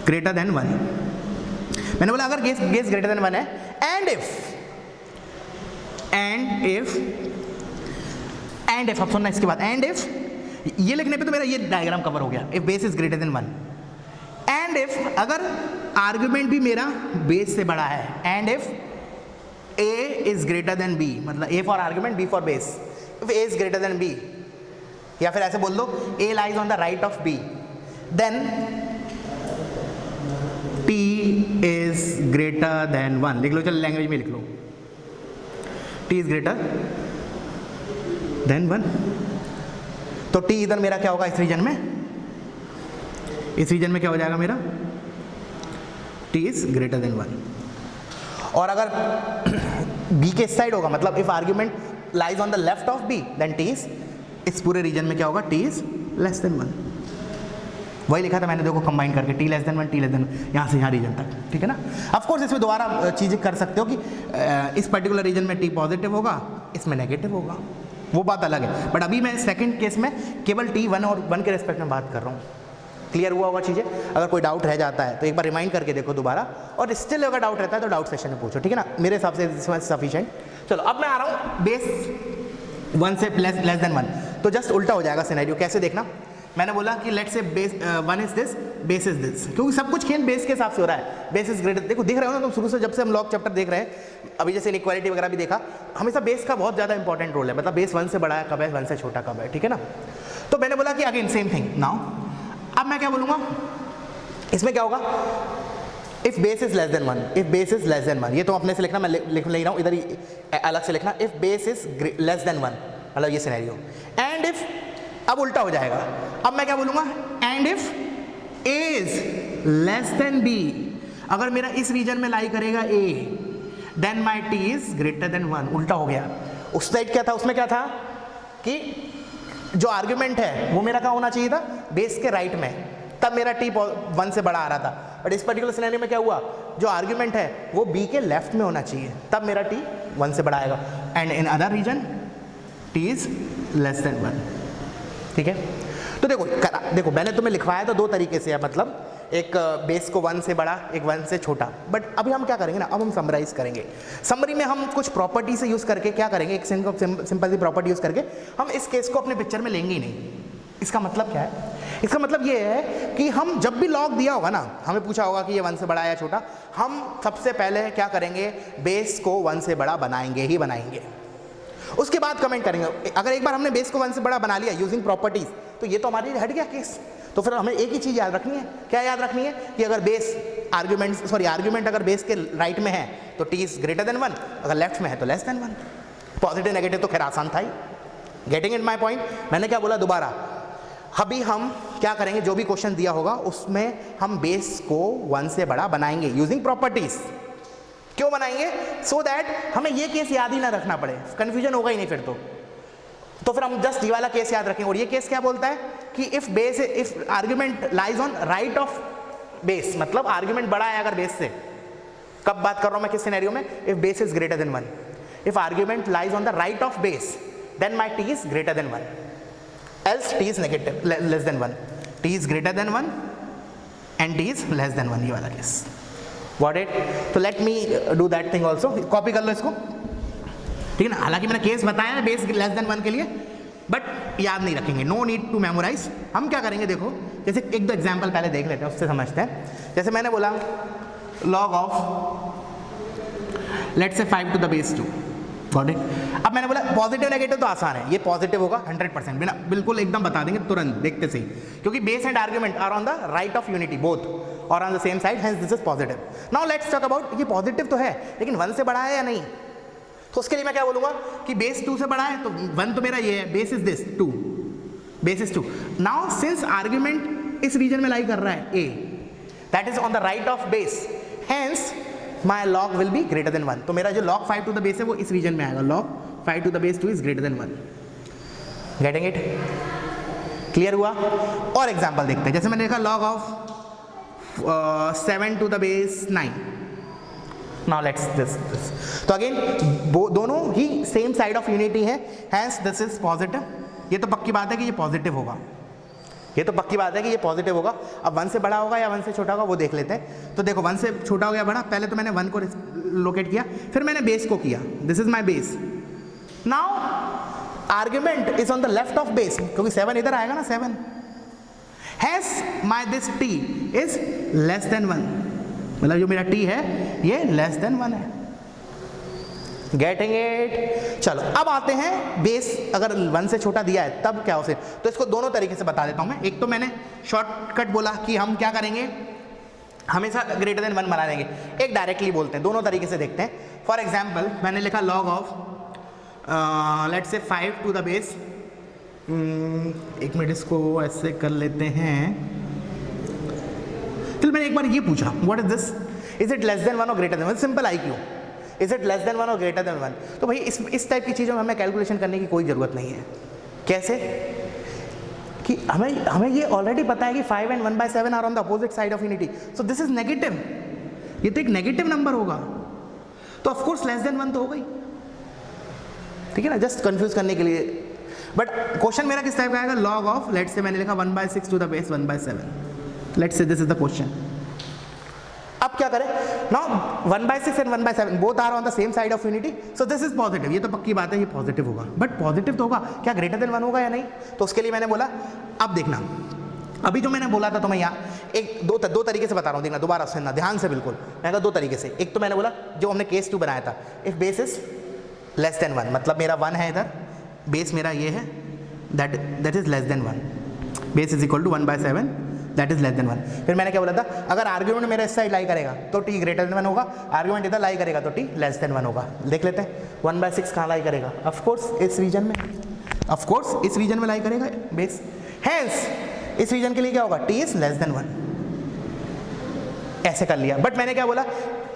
greater than 1, मैंने बोला अगर बेस ग्रेटर देन 1 है, एंड इफ अब सुनना इसके बाद, एंड इफ ये लिखने पे तो मेरा ये डायग्राम कवर हो गया, if base is greater than 1 and if अगर आर्ग्यूमेंट भी मेरा बेस से बड़ा है, and if a is greater than b, मतलब a for argument b for base, if a is greater than b, या फिर ऐसे बोल दो a lies on the right of b, then t is greater than 1, लिख लो, चलो language में लिख लो, t is greater than 1। तो t इधर मेरा क्या होगा, इस रीजन में, इस रीजन में क्या हो जाएगा मेरा, t is greater than 1। और अगर b के साइड होगा, मतलब if argument lies on the left of b, then t is, इस पूरे रीजन में क्या होगा, t इज लेस देन 1। वही लिखा था मैंने, देखो कंबाइन करके, t less than 1, t less than 1, यहाँ से यहाँ रीजन तक, ठीक है ना। ऑफ कोर्स इसमें दोबारा चीज़ें कर सकते हो कि इस पर्टिकुलर रीजन में t पॉजिटिव होगा, इसमें नेगेटिव होगा, वो बात अलग है। बट अभी मैं सेकंड केस में केवल t 1 और 1 के रिस्पेक्ट में बात कर रहा हूँ। क्लियर हुआ होगा चीज़ें? अगर कोई डाउट रह जाता है तो एक बार रिमाइंड करके देखो दोबारा, और स्टिल अगर डाउट रहता है तो डाउट सेशन में पूछो, ठीक है ना। मेरे हिसाब से सफिशिएंट। चलो अब मैं आ रहा हूँ बेस 1 से लेस देन 1, तो जस्ट उल्टा हो जाएगा सिनेरियो। कैसे देखना, मैंने बोला कि let's say base 1 is this, base is this, क्योंकि सब कुछ खेल बेस के हिसाब से हो रहा है। बेस इज ग्रेटर, देखो दिख रहे हो ना तुम, शुरू से जब से हम लॉग चैप्टर देख रहे हैं, अभी जैसे इनइक्वालिटी वगैरह भी देखा, हमेशा बेस का बहुत ज़्यादा इंपॉर्टेंट रोल है, मतलब बेस 1 से बड़ा है कब है, 1 से छोटा कब है, ठीक है ना। तो मैंने बोला कि अगेन सेम थिंग नाउ, अब मैं क्या बोलूँगा, इसमें क्या होगा, if base is less than 1, if base is less than 1, ये तो अपने से लिखना, मैं लिख ले रहा हूँ, इधर ही अलग से लिखना, if base is less than 1, मतलब ये सिनेरियो। एंड इफ, अब उल्टा हो जाएगा, अब मैं क्या बोलूँगा, and if is less than b, अगर मेरा इस रीजन में लाई करेगा a, then my T is greater than 1। उल्टा हो गया। उस साइड क्या था, उसमें क्या था कि जो आर्ग्यूमेंट है वो मेरा क्या होना चाहिए था, बेस के राइट में, तब मेरा टी 1 से बड़ा आ रहा था। बट इस पर्टिकुलर सिनेरियो में क्या हुआ, जो आर्ग्यूमेंट है वो बी के लेफ्ट में होना चाहिए, तब मेरा टी 1 से बड़ा आएगा। And in other region T is less than 1। ठीक है, तो देखो मैंने तुम्हें लिखवाया था दो तरीके से, मतलब एक बेस को 1 से बड़ा, एक 1 से छोटा। बट अभी हम क्या करेंगे ना, अब हम समराइज करेंगे। समरी में हम कुछ प्रॉपर्टी से यूज़ करके क्या करेंगे, एक सिंपल सी प्रॉपर्टी यूज़ करके हम इस केस को अपने पिक्चर में लेंगे ही नहीं। इसका मतलब क्या है, इसका मतलब ये है कि हम जब भी लॉग दिया होगा ना, हमें पूछा होगा कि ये 1 से बड़ा है या छोटा, हम सबसे पहले क्या करेंगे, बेस को 1 से बड़ा बनाएंगे ही बनाएंगे। उसके बाद कमेंट करेंगे। अगर एक बार हमने बेस को 1 से बड़ा बना लिया यूजिंग प्रॉपर्टीज, तो ये तो हमारी हट गया केस। तो फिर हमें एक ही चीज़ याद रखनी है, क्या याद रखनी है, कि अगर बेस आर्ग्यूमेंट अगर बेस के राइट में है तो टी इज ग्रेटर देन 1, अगर लेफ्ट में है तो लेस देन 1। पॉजिटिव नेगेटिव तो खैर आसान था ही। Getting it my point. मैंने क्या बोला दोबारा, अभी हम क्या करेंगे, जो भी क्वेश्चन दिया होगा उसमें हम बेस को 1 से बड़ा बनाएंगे यूजिंग प्रॉपर्टीज। क्यों बनाएंगे, सो दैट हमें ये केस याद ही ना रखना पड़े, कंफ्यूजन होगा ही नहीं फिर तो फिर हम जस्ट ये वाला केस याद रखेंगे। और ये केस क्या बोलता है कि if argument lies on right of base, मतलब आर्ग्यूमेंट बड़ा है अगर बेस से, कब बात कर रहा हूं मैं, किस सिनेरियो में, if base is greater than 1, if argument lies on the right of base, then my T is greater than 1, else T is negative less than 1, T is greater than 1 and T is less than 1, ये वाला case. Got it? तो let me do that thing also. Copy कर लो इसको, ठीक है ना। हालांकि मैंने केस बताया है बेस लेस देन 1 के लिए, बट याद नहीं रखेंगे, नो नीड टू मेमोराइज। हम क्या करेंगे, देखो जैसे एक दो एग्जाम्पल पहले देख लेते हैं, उससे समझते हैं। जैसे मैंने बोला log of let's say 5 to the base 2। Got it? अब मैंने बोला पॉजिटिव नेगेटिव तो आसान है, ये पॉजिटिव होगा 100%, बिना बिल्कुल एकदम बता देंगे तुरंत देखते से ही, क्योंकि base and argument are on the right of unity both और on the same side, hence this is positive. Now let's talk about, ये पॉजिटिव तो है लेकिन 1 से बड़ा है या नहीं, तो उसके लिए मैं क्या बोलूंगा कि बेस 2 से बड़ा है, तो 1 तो मेरा ये है, base is this 2, base is 2। Now since argument इस रीजन में लाई कर रहा है a, that is on the right of base, hence my log will be greater than 1। तो मेरा जो log 5 to the base है वो इस रीजन में आएगा, log 5 to the base 2 is greater than 1। Getting it, clear हुआ। और एग्जाम्पल देखते हैं, जैसे मैंने देखा log of 7 to the base 9। Now let's this. तो अगेन दोनों ही सेम साइड ऑफ यूनिटी है, हेंस दिस इज पॉजिटिव। ये तो पक्की बात है कि ये पॉजिटिव होगा, ये तो पक्की बात है कि ये पॉजिटिव होगा। अब 1 से बड़ा होगा या 1 से छोटा होगा वो देख लेते हैं। तो देखो 1 से छोटा हो गया बड़ा, पहले तो मैंने 1 को लोकेट किया, फिर मैंने बेस को किया, this is my base. Now argument is on the left of base, क्योंकि 7 इधर आएगा ना 7, has my this T is less than 1, मतलब जो मेरा टी है ये लेस देन 1 है। Getting it. चलो अब आते हैं बेस अगर 1 से छोटा दिया है तब क्या हो से, तो इसको दोनों तरीके से बता देता हूं मैं। एक तो मैंने शॉर्टकट बोला कि हम क्या करेंगे, हमेशा ग्रेटर देन 1 बना देंगे, एक डायरेक्टली बोलते हैं, दोनों तरीके से देखते हैं। फॉर एग्जाम्पल मैंने लिखा log of let's say 5 to the base, एक मिनट इसको ऐसे कर लेते हैं। चल मैंने एक बार ये पूछा what is this, is it less than 1 और greater than 1, simple IQ, is it less than 1 और ग्रेटर देन 1। तो भाई इस टाइप की चीज़ों में हमें कैलकुलेशन करने की कोई ज़रूरत नहीं है। कैसे कि हमें ये ऑलरेडी पता है कि 5 and 1/7 are on the opposite side of unity, so this is negative, ये तो एक नेगेटिव नंबर होगा, तो ऑफ कोर्स लेस देन 1 तो होगा ही, ठीक है ना, जस्ट कंफ्यूज करने के लिए। बट क्वेश्चन मेरा किस टाइप का आएगा, log ऑफ लेट्स से मैंने लिखा 1/6 to the base 1/7, let's say this is the question. अब क्या करें, now 1/6 and 1/7 both are on the same side of unity, so this is positive, ये तो पक्की बात है ये पॉजिटिव होगा। बट पॉजिटिव तो होगा, क्या ग्रेटर देन 1 होगा या नहीं, तो उसके लिए मैंने बोला अब देखना, अभी जो मैंने बोला था तो मैं यहाँ एक दो तरीके से बता रहा हूँ, देखना दोबारा सुनना ध्यान से बिल्कुल। मैंने कहा 2 तरीके से, एक तो मैंने बोला जो हमने केस 2 बनाया था, if base is less than 1, मतलब मेरा 1 है इधर, बेस मेरा ये है, that is less than 1, base is equal to 1/7, that is less than 1। फिर मैंने क्या बोला था, अगर आर्ग्यूमेंट मेरा इस साइड लाई करेगा तो टी ग्रेटर देन 1 होगा, आर्ग्यूमेंट इधर लाई करेगा तो टी लेस देन 1 होगा। देख लेते हैं 1/6 कहाँ लाई करेगा, ऑफकोर्स इस रीजन में, ऑफकोर्स इस रीजन में लाई करेगा बेस, हेंस इस रीजन के लिए क्या होगा, टी इज लेस देन 1। ऐसे कर लिया। बट मैंने क्या बोला,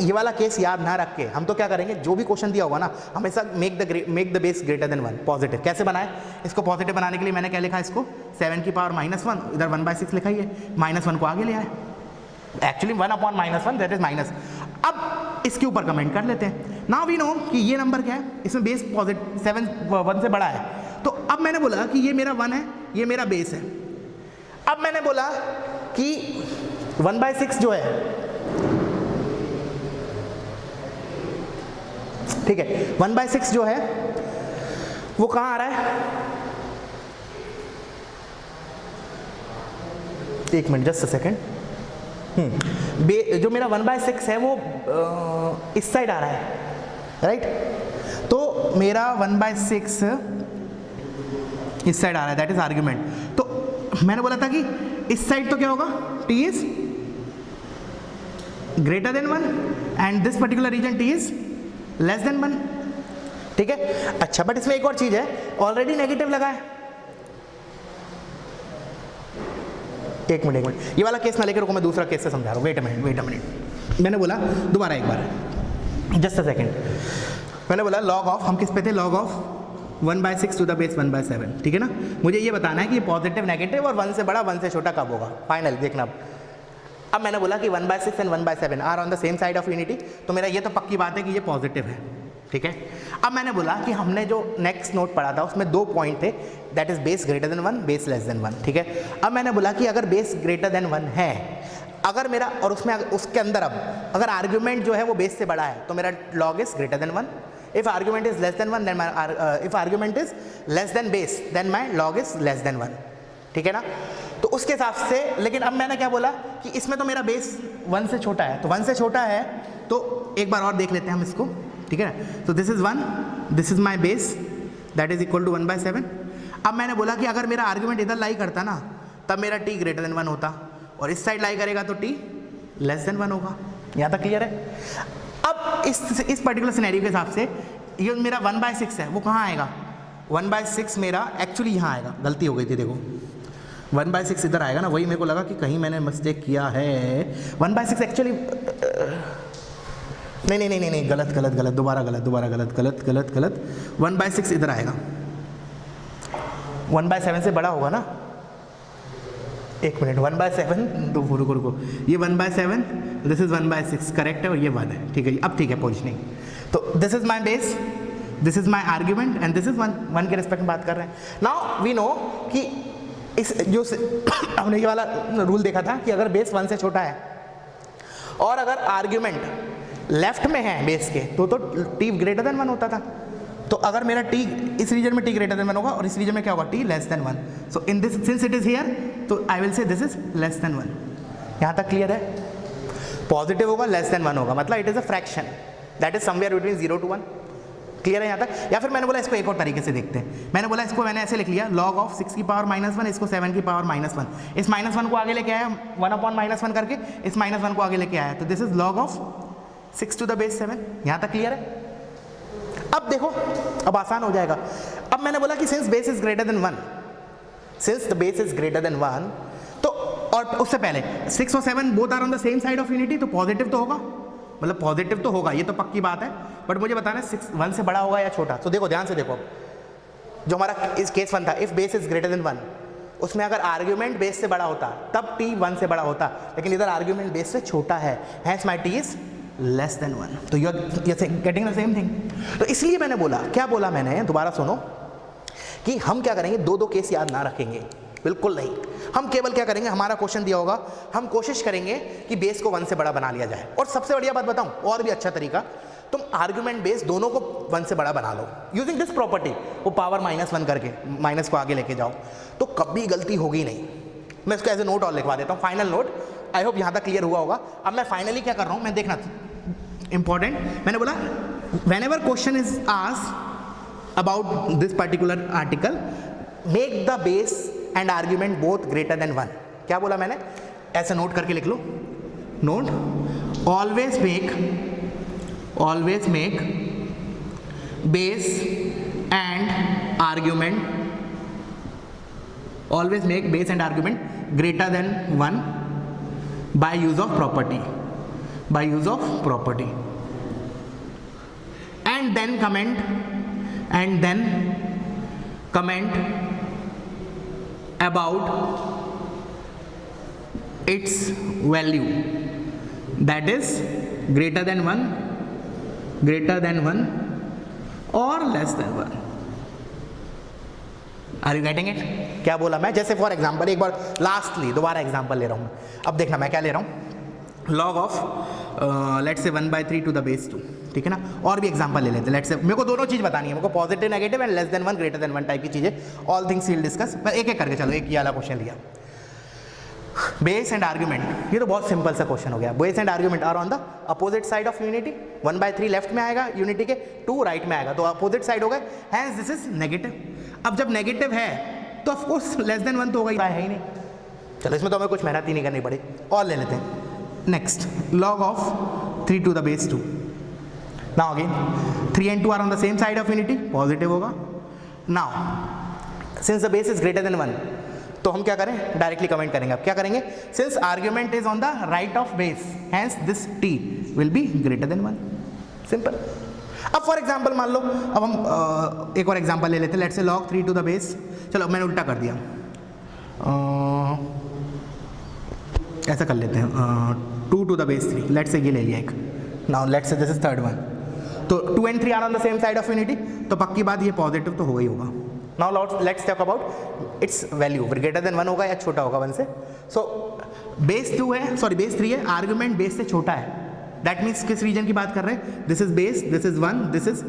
ये वाला केस याद ना रख के हम तो क्या करेंगे, जो भी क्वेश्चन दिया होगा ना हमेशा make the base greater than 1 positive. कैसे बनाए इसको पॉजिटिव बनाने के लिए, मैंने क्या लिखा इसको 7 की पावर -1, इधर 1/6 लिखा ही है, -1 को आगे ले आए, एक्चुअली 1/-1 दैट इज माइनस। अब इसके ऊपर कमेंट कर लेते हैं। नाउ वी नो कि ये नंबर क्या है, इसमें बेस पॉजिटिव 7 1 से बड़ा है, तो अब मैंने बोला कि ये मेरा 1 है, ये मेरा बेस है। अब मैंने बोला कि 1/6 जो है, ठीक है, 1/6 जो है वो कहाँ आ रहा है, एक मिनट जस्ट अ सेकेंड, जो मेरा 1/6 है वो इस साइड आ रहा है, राइट? तो मेरा 1/6 इस साइड आ रहा है, दैट इज आर्ग्यूमेंट। तो मैंने बोला था कि इस साइड तो क्या होगा, t is greater than 1 and this particular region t is less than 1, ठीक है। अच्छा, बट इसमें एक और चीज है, ऑलरेडी नेगेटिव लगा है। एक मिनट, ये वाला केस ना लेकर रुको, मैं दूसरा केस से समझा रहा हूँ। वेट अ मिनट, मैंने बोला दोबारा एक बार, जस्ट अ सेकेंड। मैंने बोला लॉग ऑफ, हम किस पे थे, log of 1/6 to the base 1/7, ठीक है ना। मुझे ये बताना है कि पॉजिटिव नेगेटिव और 1 से बड़ा 1 से छोटा कब होगा, फाइनल देखना। अब मैंने बोला कि 1/6 and 1/7 are on the same side of unity, तो मेरा ये तो पक्की बात है कि ये पॉजिटिव है, ठीक है। अब मैंने बोला कि हमने जो नेक्स्ट नोट पढ़ा था उसमें 2 पॉइंट थे, that is base greater than 1, base less than 1, ठीक है। अब मैंने बोला कि अगर बेस ग्रेटर देन 1 है, अगर मेरा, और उसमें उसके अंदर अब अगर आर्ग्यूमेंट जो है वो बेस से बड़ा है तो मेरा log is greater than 1, if argument is less than 1 then my, if argument is less than base then my log is less than 1, ठीक है ना। तो उसके हिसाब से, लेकिन अब मैंने क्या बोला कि इसमें तो मेरा बेस 1 से छोटा है, तो 1 से छोटा है तो एक बार और देख लेते हैं हम इसको, ठीक है ना। तो this is 1, this is my base that is equal to 1/7। अब मैंने बोला कि अगर मेरा आर्ग्यूमेंट इधर लाई करता ना तब मेरा t ग्रेटर देन 1 होता, और इस साइड लाई करेगा तो t लेस देन 1 होगा। यहाँ तक क्लियर है। अब इस पर्टिकुलर सिनेरियो के हिसाब से ये मेरा 1/6 है, वो कहाँ आएगा, 1/6 मेरा एक्चुअली यहाँ आएगा, गलती हो गई थी, देखो 1/6 इधर आएगा ना, वही मेरे को लगा कि कहीं मैंने मिस्टेक किया है। 1/6 एक्चुअली नहीं, गलत, दोबारा गलत। 1/6 इधर आएगा, 1/7 से बड़ा होगा ना। एक मिनट, 1/7 रुको, ये 1/7, दिस इज 1/6 करेक्ट है, और ये 1 है, ठीक है। अब ठीक है, पोजीशनिंग। तो this is my base, this is my argument and this is 1 के रिस्पेक्ट में बात कर रहे हैं। नाउ वी नो कि इस जो हमने ये वाला रूल देखा था कि अगर बेस 1 से छोटा है और अगर आर्ग्यूमेंट लेफ्ट में है बेस के तो t ग्रेटर देन 1 होता था। तो अगर मेरा t इस रीजन में t ग्रेटर देन 1 होगा और इस रीजन में क्या होगा, t less than 1। So in this, since it is here, तो I will say this is less than 1। यहाँ तक क्लियर है। पॉजिटिव होगा, लेस देन 1 होगा, मतलब it is a fraction that is somewhere between 0 to 1। Clear है यहाँ तक। या फिर मैंने बोला इसको एक और तरीके से देखते हैं, मैंने बोला इसको मैंने ऐसे लिख लिया, log ऑफ 6 की पावर -1, इसको 7 की पावर -1, इस -1 को आगे लेके आया 1/-1 करके, इस -1 को आगे लेके आया, तो this is log of 6 to the base 7। यहाँ तक क्लियर है। अब देखो, अब आसान हो जाएगा। अब मैंने बोला कि since base is greater than 1, since the base is greater than 1, तो और उससे पहले 6 और 7 both are on the same side of unity, तो पॉजिटिव तो होगा, मतलब पॉजिटिव तो होगा, ये तो पक्की बात है। बट मुझे बताना है 1 से बड़ा होगा या छोटा। तो देखो ध्यान से देखो, जो हमारा इस केस 1 था, if base is greater than 1, उसमें अगर आर्ग्यूमेंट बेस से बड़ा होता तब t 1 से बड़ा होता, लेकिन इधर आर्ग्यूमेंट बेस से छोटा है, hence my t is less than 1। तो you are getting the same thing. तो इसलिए मैंने बोला, क्या बोला मैंने, दोबारा सुनो, कि हम क्या करेंगे, 2 केस याद ना रखेंगे, बिल्कुल नहीं। हम केवल क्या करेंगे, हमारा क्वेश्चन दिया होगा, हम कोशिश करेंगे कि बेस को 1 से बड़ा बना लिया जाए। और सबसे बढ़िया बात बताऊं, और भी अच्छा तरीका, तुम आर्ग्यूमेंट बेस दोनों को 1 से बड़ा बना लो यूजिंग दिस प्रॉपर्टी, वो पावर -1 करके माइनस को आगे लेके जाओ, तो कभी गलती होगी नहीं। मैं इसको एज ए नोट और लिखवा देता हूँ, फाइनल नोट। आई होप यहाँ तक क्लियर हुआ होगा। अब मैं फाइनली क्या कर रहा हूँ, मैं देखना इंपॉर्टेंट, मैंने बोला whenever question is asked about this particular article, make the base and argument both greater than 1। क्या बोला मैंने, ऐसे नोट करके लिख लो, note, always make base and argument, always make base and argument greater than 1 by use of property. by use of property, and then comment about its value, that is greater than 1 or less than 1. Are you getting it? क्या बोला मैं? जैसे for example एक बार lastly दोबारा example ले रहा हूँ. अब देखना मैं क्या ले रहा हूँ, log of let's say 1/3 to the base 2. ठीक है ना. और भी एग्जाम्पल ले लेते हैं. लेट्स से मेरे को दोनों चीज़ बतानी है, मेरे को positive negative and less than 1 greater than 1 type की चीज़ें. All things will discuss. पर एक एक करके चलो. एक ये वाला क्वेश्चन लिया, बेस एंड आर्ग्यूमेंट. ये तो बहुत सिंपल सा क्वेश्चन हो गया. Base and argument are on the opposite side of unity. 1/3 left में आएगा यूनिटी के, 2 राइट में आएगा, तो अपोजिट साइड हो गए. Hence this is negative. अब जब नेगेटिव है तो ऑफ कोर्स लेस देन 1 तो होगा ही नहीं. चलो इसमें तो हमें कुछ मेहनत ही नहीं करनी पड़ी. और ले लेते हैं. Next, log of 3 to the base 2. Now again 3 and 2 are on the same side of unity, positive होगा. Now since the base is greater than 1, तो हम क्या करें, डायरेक्टली कमेंट करेंगे. अब क्या करेंगे, since argument is on the right of base, hence this t will be greater than 1. Simple. अब फॉर एग्जाम्पल मान लो, अब हम एक और एग्जाम्पल ले लेते हैं. Let's say log 3 to the base, चलो मैंने उल्टा कर दिया, ऐसा कर लेते हैं, 2 to the base 3. Let's say ये ले लिया एक. Now let's say this is third one. तो 2 and 3 are on the same side of unity, तो पक्की बात ये पॉजिटिव तो होगा ही होगा. Now let's talk about its value. Greater than 1 होगा या छोटा होगा 1 से. सो बेस 2 है, सॉरी बेस 3 है, आर्ग्यूमेंट बेस से छोटा है. दैट मीन्स किस रीजन की बात कर रहे हैं, this is base, this is 1, this is,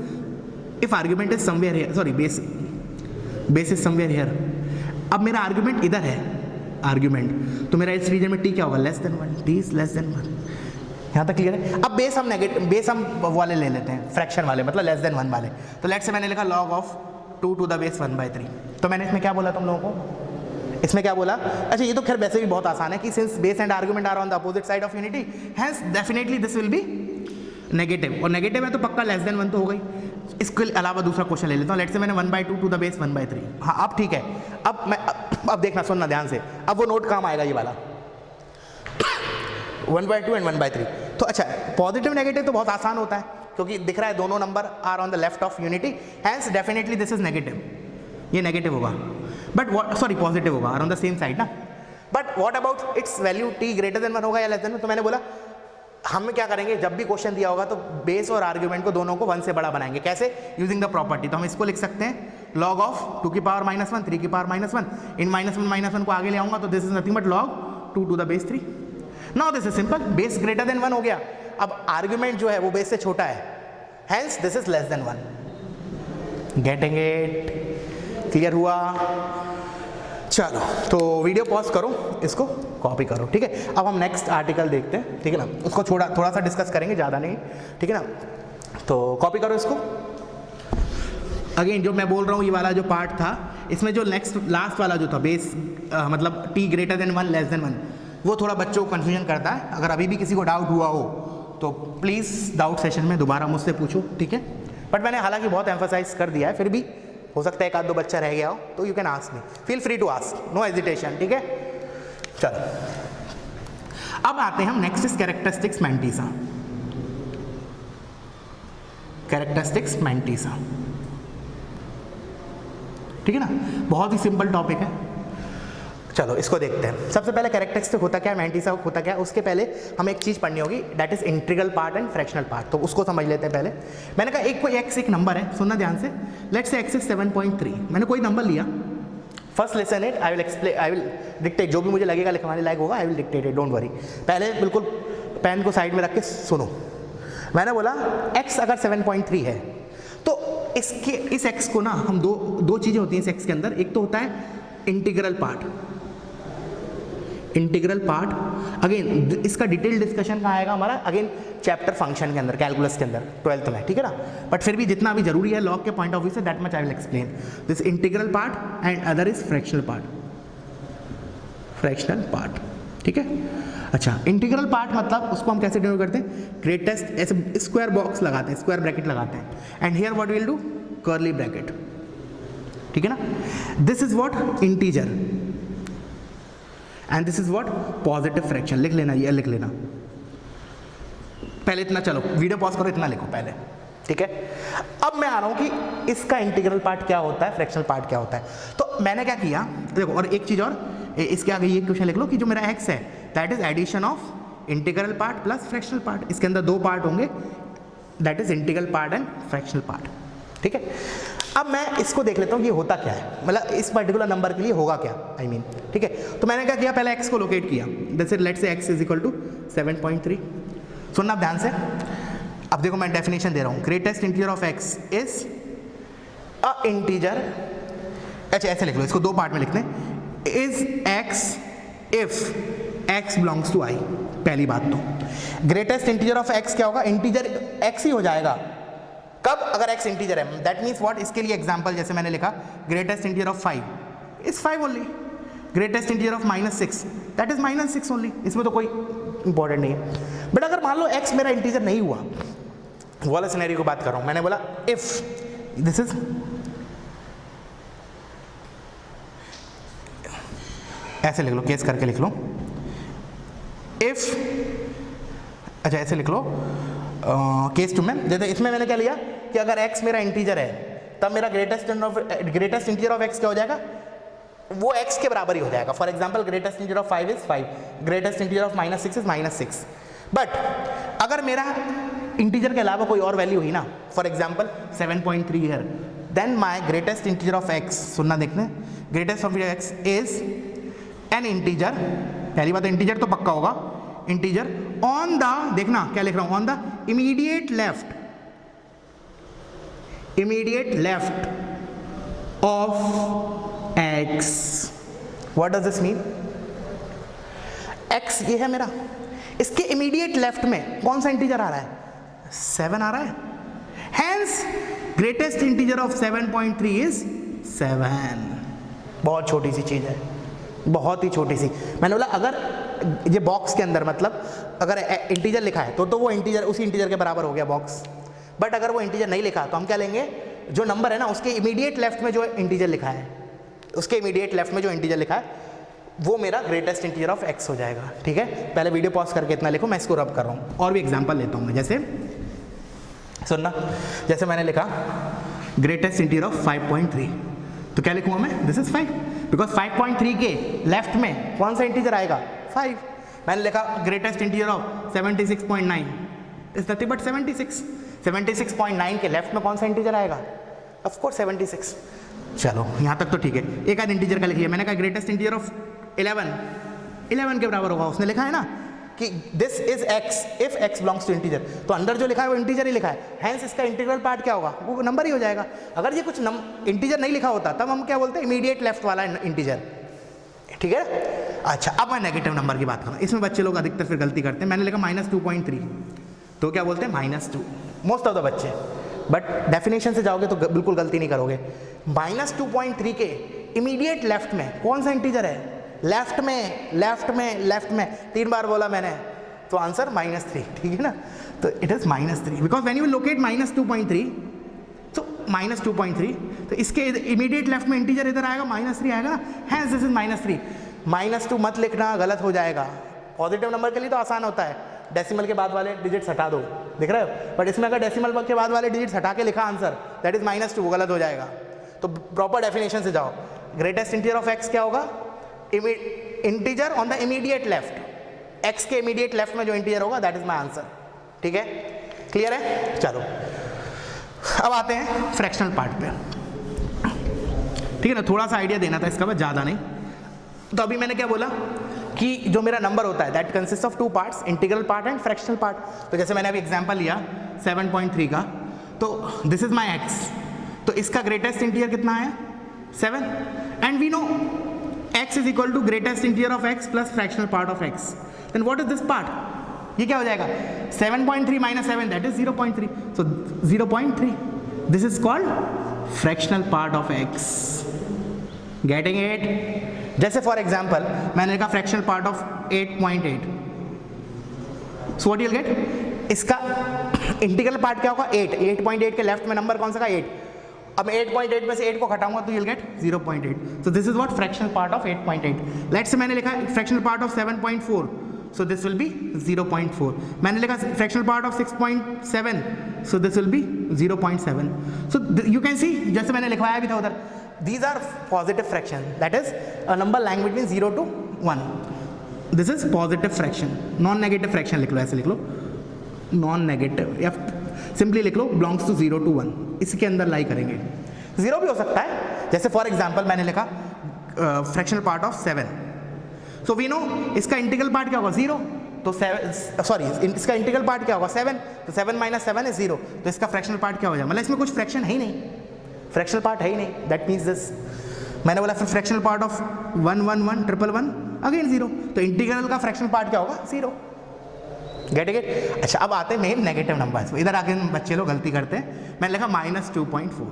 if argument is somewhere here, sorry base is somewhere here. अब मेरा आर्ग्यूमेंट इधर है, आर्ग्यूमेंट, तो मेरा इस रीजन में टी क्या होगा, less than 1. T is less than 1. यहाँ तक क्लियर है. अब बेस हम नेगेटिव, बेस हम वाले ले लेते हैं, फ्रैक्शन वाले, मतलब लेस देन 1 वाले. तो लेट्स से मैंने लिखा log of 2 to the base 1/3. तो मैंने इसमें क्या बोला तुम लोगों को, इसमें क्या बोला. अच्छा ये तो खैर वैसे भी बहुत आसान है कि since base and argument are on the opposite side of unity, hence definitely this will be negative. और नेगेटिव है तो पक्का लेस देन 1 तो हो गई. इसके अलावा दूसरा क्वेश्चन ले लेता हूँ. लेट्स से मैंने 1/2 टू द बेस 1/3. हाँ अब ठीक है. अब देखना, सुनना ध्यान से, अब वो नोट काम आएगा ये वाला 1/2 एंड 1/3. तो अच्छा, पॉजिटिव नेगेटिव तो बहुत आसान होता है क्योंकि दिख रहा है दोनों number are on the left of unity, hence definitely this is negative. ये नेगेटिव होगा, बट व्हाट, सॉरी पॉजिटिव होगा, are on the same side ना. But what about its value t greater than 1 होगा या लेस देन 1. तो मैंने बोला हम क्या करेंगे, जब भी क्वेश्चन दिया होगा तो बेस और आर्ग्यूमेंट को दोनों को 1 से बड़ा बनाएंगे. कैसे, यूजिंग द प्रॉपर्टी. तो हम इसको लिख सकते हैं log of 2 की पावर -1, 3 की पावर -1. इन -1 को आगे ले आऊंगा तो this is nothing but log 2 to the base 3. Now this is simple. Base greater than 1 हो गया. अब आर्ग्यूमेंट जो है वो बेस से छोटा है, hence this is less than 1. Getting it? Clear हुआ? चलो तो वीडियो पॉज करो, इसको कॉपी करो. ठीक है, अब हम नेक्स्ट आर्टिकल देखते हैं. ठीक है ना, उसको थोड़ा सा डिस्कस करेंगे, ज़्यादा नहीं. ठीक है ना, तो कॉपी करो इसको. अगेन जो मैं बोल रहा हूँ, ये वाला जो पार्ट था, इसमें जो नेक्स्ट लास्ट वाला जो था बेस मतलब T greater than 1 less than 1, वो थोड़ा बच्चों को कन्फ्यूजन करता है. अगर अभी भी किसी को डाउट हुआ हो तो प्लीज़ डाउट सेशन में दोबारा मुझसे पूछो. ठीक है, बट मैंने हालांकि बहुत एम्फोसाइज कर दिया है, फिर भी हो सकता है एक आध दो बच्चा रह गया हो, तो you can ask me, feel free to ask, no hesitation. ठीक है, चलो अब आते हैं हम next is characteristics mantissa. Characteristics mantissa, ठीक है ना, बहुत ही सिंपल टॉपिक है. चलो इसको देखते हैं. सबसे पहले कैरेक्टरिस्टिक होता क्या है, मैंटिसा होता क्या है, उसके पहले हमें एक चीज़ पढ़नी होगी, that is integral part and fractional part. तो उसको समझ लेते हैं पहले. मैंने कहा एक कोई एक्स एक नंबर है, सुनना ध्यान से. Let's say x is 7.3. मैंने कोई नंबर लिया, first lesson it, I will explain, I will dictate, जो भी मुझे लगेगा लिखवाने लायक होगा I will dictate it, don't worry. पहले बिल्कुल पेन को साइड में रख के सुनो. मैंने बोला एक्स अगर 7.3 है तो इसके इस एक्स को ना हम दो चीज़ें होती हैं इस एक्स के अंदर. एक तो होता है integral part. Integral part again इसका डिटेल डिस्कशन कहाँ आएगा हमारा, अगेन चैप्टर फंक्शन के अंदर, कैलकुलस के अंदर 12th में. ठीक है ना, बट फिर भी जितना भी जरूरी है लॉग के पॉइंट ऑफ व्यू से, that much I will explain. This integral part and other is fractional part. Fractional part, ठीक है. अच्छा, इंटीग्रल पार्ट मतलब उसको हम कैसे डिनोट करते हैं, ग्रेटेस्ट, ऐसे स्क्वायर बॉक्स लगाते हैं, स्क्वायर ब्रैकेट लगाते हैं, and here what will do, curly bracket. ठीक है ना, this is what integer and this is what positive fraction. लिख लेना, ये लिख लेना. पहले इतना, चलो वीडियो पॉज करो, इतना लिखो पहले, ठीक है। अब मैं आ रहा हूँ कि इसका इंटीग्रल पार्ट क्या होता है, फ्रैक्शनल पार्ट क्या होता है। तो मैंने क्या किया, देखो, और एक चीज़ और, इसके आगे ये क्वेश्चन लिख लो कि जो मेरा x है that is addition of integral part plus fractional part. इसके अंदर दो पार्ट होंगे, that is integral part and fractional part, ठीक है। अब मैं इसको देख लेता हूँ कि होता क्या है, मतलब इस पर्टिकुलर नंबर के लिए होगा क्या, आई मीन, ठीक है। तो मैंने क्या किया, पहले x को लोकेट किया, जैसे let's say x is equal to 7.3। सुनना ध्यान से, अब देखो मैं डेफिनेशन दे रहा हूँ, greatest integer of x is a integer, अच्छा ऐसे लिख लो, इसको दो पार्ट में लिखते हैं, is x if x belongs to i। पहली बात तो ग्रेटेस्ट इंटीजर ऑफ x क्या होगा, इंटीजर x ही हो जाएगा, कब, अगर x इंटीजर है, दैट मीन्स व्हाट, इसके लिए एग्जांपल जैसे मैंने लिखा, greatest integer of 5 is 5 only, greatest integer of -6 that is -6 only, इसमें तो कोई इंपॉर्टेंट नहीं है। बट अगर मान लो x मेरा इंटीजर नहीं हुआ, वो वाला सिनेरियो को बात कर रहा हूं, मैंने बोला इफ दिस इज, ऐसे लिख लो, केस करके लिख लो, इफ, अच्छा ऐसे लिख लो, केस टू में, जैसे इसमें मैंने क्या लिया कि अगर x मेरा इंटीजर है तब मेरा ग्रेटेस्ट इंटीजर ऑफ x क्या हो जाएगा, वो x के बराबर ही हो जाएगा। For example greatest integer of 5 is 5, greatest integer of -6 is -6। But अगर मेरा इंटीजर के अलावा कोई और वैल्यू हुई ना, for example 7.3 here, then my greatest integer of x, सुनना देखना, greatest of x is an integer, पहली बात इंटीजर तो पक्का होगा, इंटीजर ऑन द, देखना क्या लिख रहा हूं, on the immediate left of x। What does this mean, x ये है मेरा, इसके इमीडिएट लेफ्ट में कौन सा इंटीजर आ रहा है, 7 आ रहा है, hence greatest integer of 7.3 is 7। बहुत छोटी सी चीज है, बहुत ही छोटी सी। मैंने बोला अगर ये बॉक्स के अंदर, मतलब अगर इंटीजर लिखा है तो वो इंटीजर उसी इंटीजर के बराबर हो गया बॉक्स, बट अगर वो इंटीजर नहीं लिखा तो हम क्या लेंगे, जो नंबर है ना उसके इमीडिएट लेफ्ट में जो इंटीजर लिखा है, उसके इमीडिएट लेफ्ट में जो इंटीजर लिखा है वो मेरा ग्रेटेस्ट इंटीजर ऑफ x हो जाएगा, ठीक है। पहले वीडियो पॉज करके इतना लिखो, मैं इसको रब कर रहा हूँ, और भी एग्जांपल लेता हूँ मैं, जैसे सुनना, जैसे मैंने लिखा ग्रेटेस्ट इंटीजर ऑफ 5.3, तो क्या लिखूंगा मैं, दिस इज 5, बिकॉज 5.3 के लेफ्ट में कौन सा इंटीजर आएगा, 5। मैंने लिखा greatest integer of 76.9 is nothing but 76, 76.9 के लेफ्ट में कौन सा इंटीजर आएगा, ऑफ कोर्स 76। चलो यहाँ तक तो ठीक है, एक आध इंटीजर का लिखिए, मैंने कहा ग्रेटेस्ट इंटीजर ऑफ 11 के बराबर होगा, उसने लिखा है ना कि this is x if x belongs to integer, तो अंदर जो लिखा है वो इंटीजर ही लिखा है, हेंस इसका इंटीग्रल पार्ट क्या होगा, वो नंबर ही हो जाएगा। अगर ये कुछ इंटीजर नहीं लिखा होता तब हम क्या बोलते हैं, इमीडिएट लेफ्ट वाला इंटीजर, ठीक है। अच्छा अब मैं नेगेटिव नंबर की बात करूँ, इसमें बच्चे लोग अधिकतर फिर गलती करते हैं, मैंने लिखा -2.3, तो क्या बोलते हैं -2, मोस्ट ऑफ द बच्चे, बट डेफिनेशन से जाओगे तो बिल्कुल गलती नहीं करोगे। -2.3 के इमीडिएट लेफ्ट में कौन सा इंटीजर है, लेफ्ट में 3 बार बोला मैंने, तो आंसर -3, ठीक है ना। तो it is -3 because when you locate -2.3, तो -2.3, तो इसके इमीडिएट लेफ्ट में इंटीजर इधर आएगा, -3 आएगा ना, हेंस दिस इज -3। -2 मत लिखना, गलत हो जाएगा। पॉजिटिव नंबर के लिए तो आसान होता है, डेसिमल के बाद वाले डिजिट्स हटा दो, दिख रहे हो, बट इसमें अगर डेसिमल के बाद वाले डिजिट्स हटा के लिखा आंसर, दैट इज -2, वो गलत हो जाएगा। तो प्रॉपर डेफिनेशन से जाओ, ग्रेटेस्ट इंटीजर ऑफ x क्या होगा, integer on the immediate left, x के इमीडिएट लेफ्ट में जो इंटीजर होगा दैट इज माय आंसर, ठीक है, क्लियर है। चलो अब आते हैं फ्रैक्शनल पार्ट पे, ठीक है ना, थोड़ा सा आइडिया देना था इसका, बस ज़्यादा नहीं। तो अभी मैंने क्या बोला कि जो मेरा नंबर होता है that consist of 2 parts, integral part and fractional part. तो जैसे मैंने अभी एग्जांपल लिया 7.3 का, तो दिस इज माय x, तो इसका ग्रेटेस्ट इंटीजर कितना है 7, and we know x is equal to greatest integer of x plus fractional part of x, then what is this part, ये क्या हो जाएगा 7.3 - 7 that is 0.3, so 0.3, this is called fractional part of x, getting it. जैसे for example मैंने लिखा fractional part of 8.8, so what you will get, इसका integral part क्या होगा 8, 8.8 के लेफ्ट में नंबर कौन सा का 8, अब मैं 8.8 में से 8 को घटाऊंगा तो you will gate 0.8, so this is what fractional part of 8.8। Let's say मैंने लिखा fractional part of 7.4, so this will be 0.4. मैंने लिखा fractional part of 6.7, so this will be 0.7. So you can see, जैसे मैंने लिखवाया भी था उधर, these are positive fraction, that is a number lying between 0 to 1. This is positive fraction. Non negative fraction लिख लो, ऐसे लिख लो, नॉन नेगेटिव, या सिंपली लिख लो बिलोंग्स टू 0 to 1, इसके अंदर लाई करेंगे. 0 भी हो सकता है, जैसे फॉर एग्जाम्पल मैंने लिखा fractional part of 7, so we know इसका इंटीग्रल पार्ट क्या होगा 0, तो 7 सॉरी इसका इंटीग्रल पार्ट क्या होगा 7, तो 7 - 7 is 0, तो इसका फ्रैक्शनल पार्ट क्या हो जाएगा, मतलब इसमें कुछ फ्रैक्शन है ही नहीं, फ्रैक्शनल पार्ट है ही नहीं, दैट मीन्स दिस. मैंने बोला फ्रैक्शनल पार्ट ऑफ 1 1 1 1 1 अगेन 0, तो इंटीग्रल का फ्रैक्शनल पार्ट क्या होगा 0. Get get. अच्छा, अब आते हैं मेन नेगेटिव नंबर्स. इधर आके बच्चे लोग गलती करते हैं, मैंने लिखा -2.4.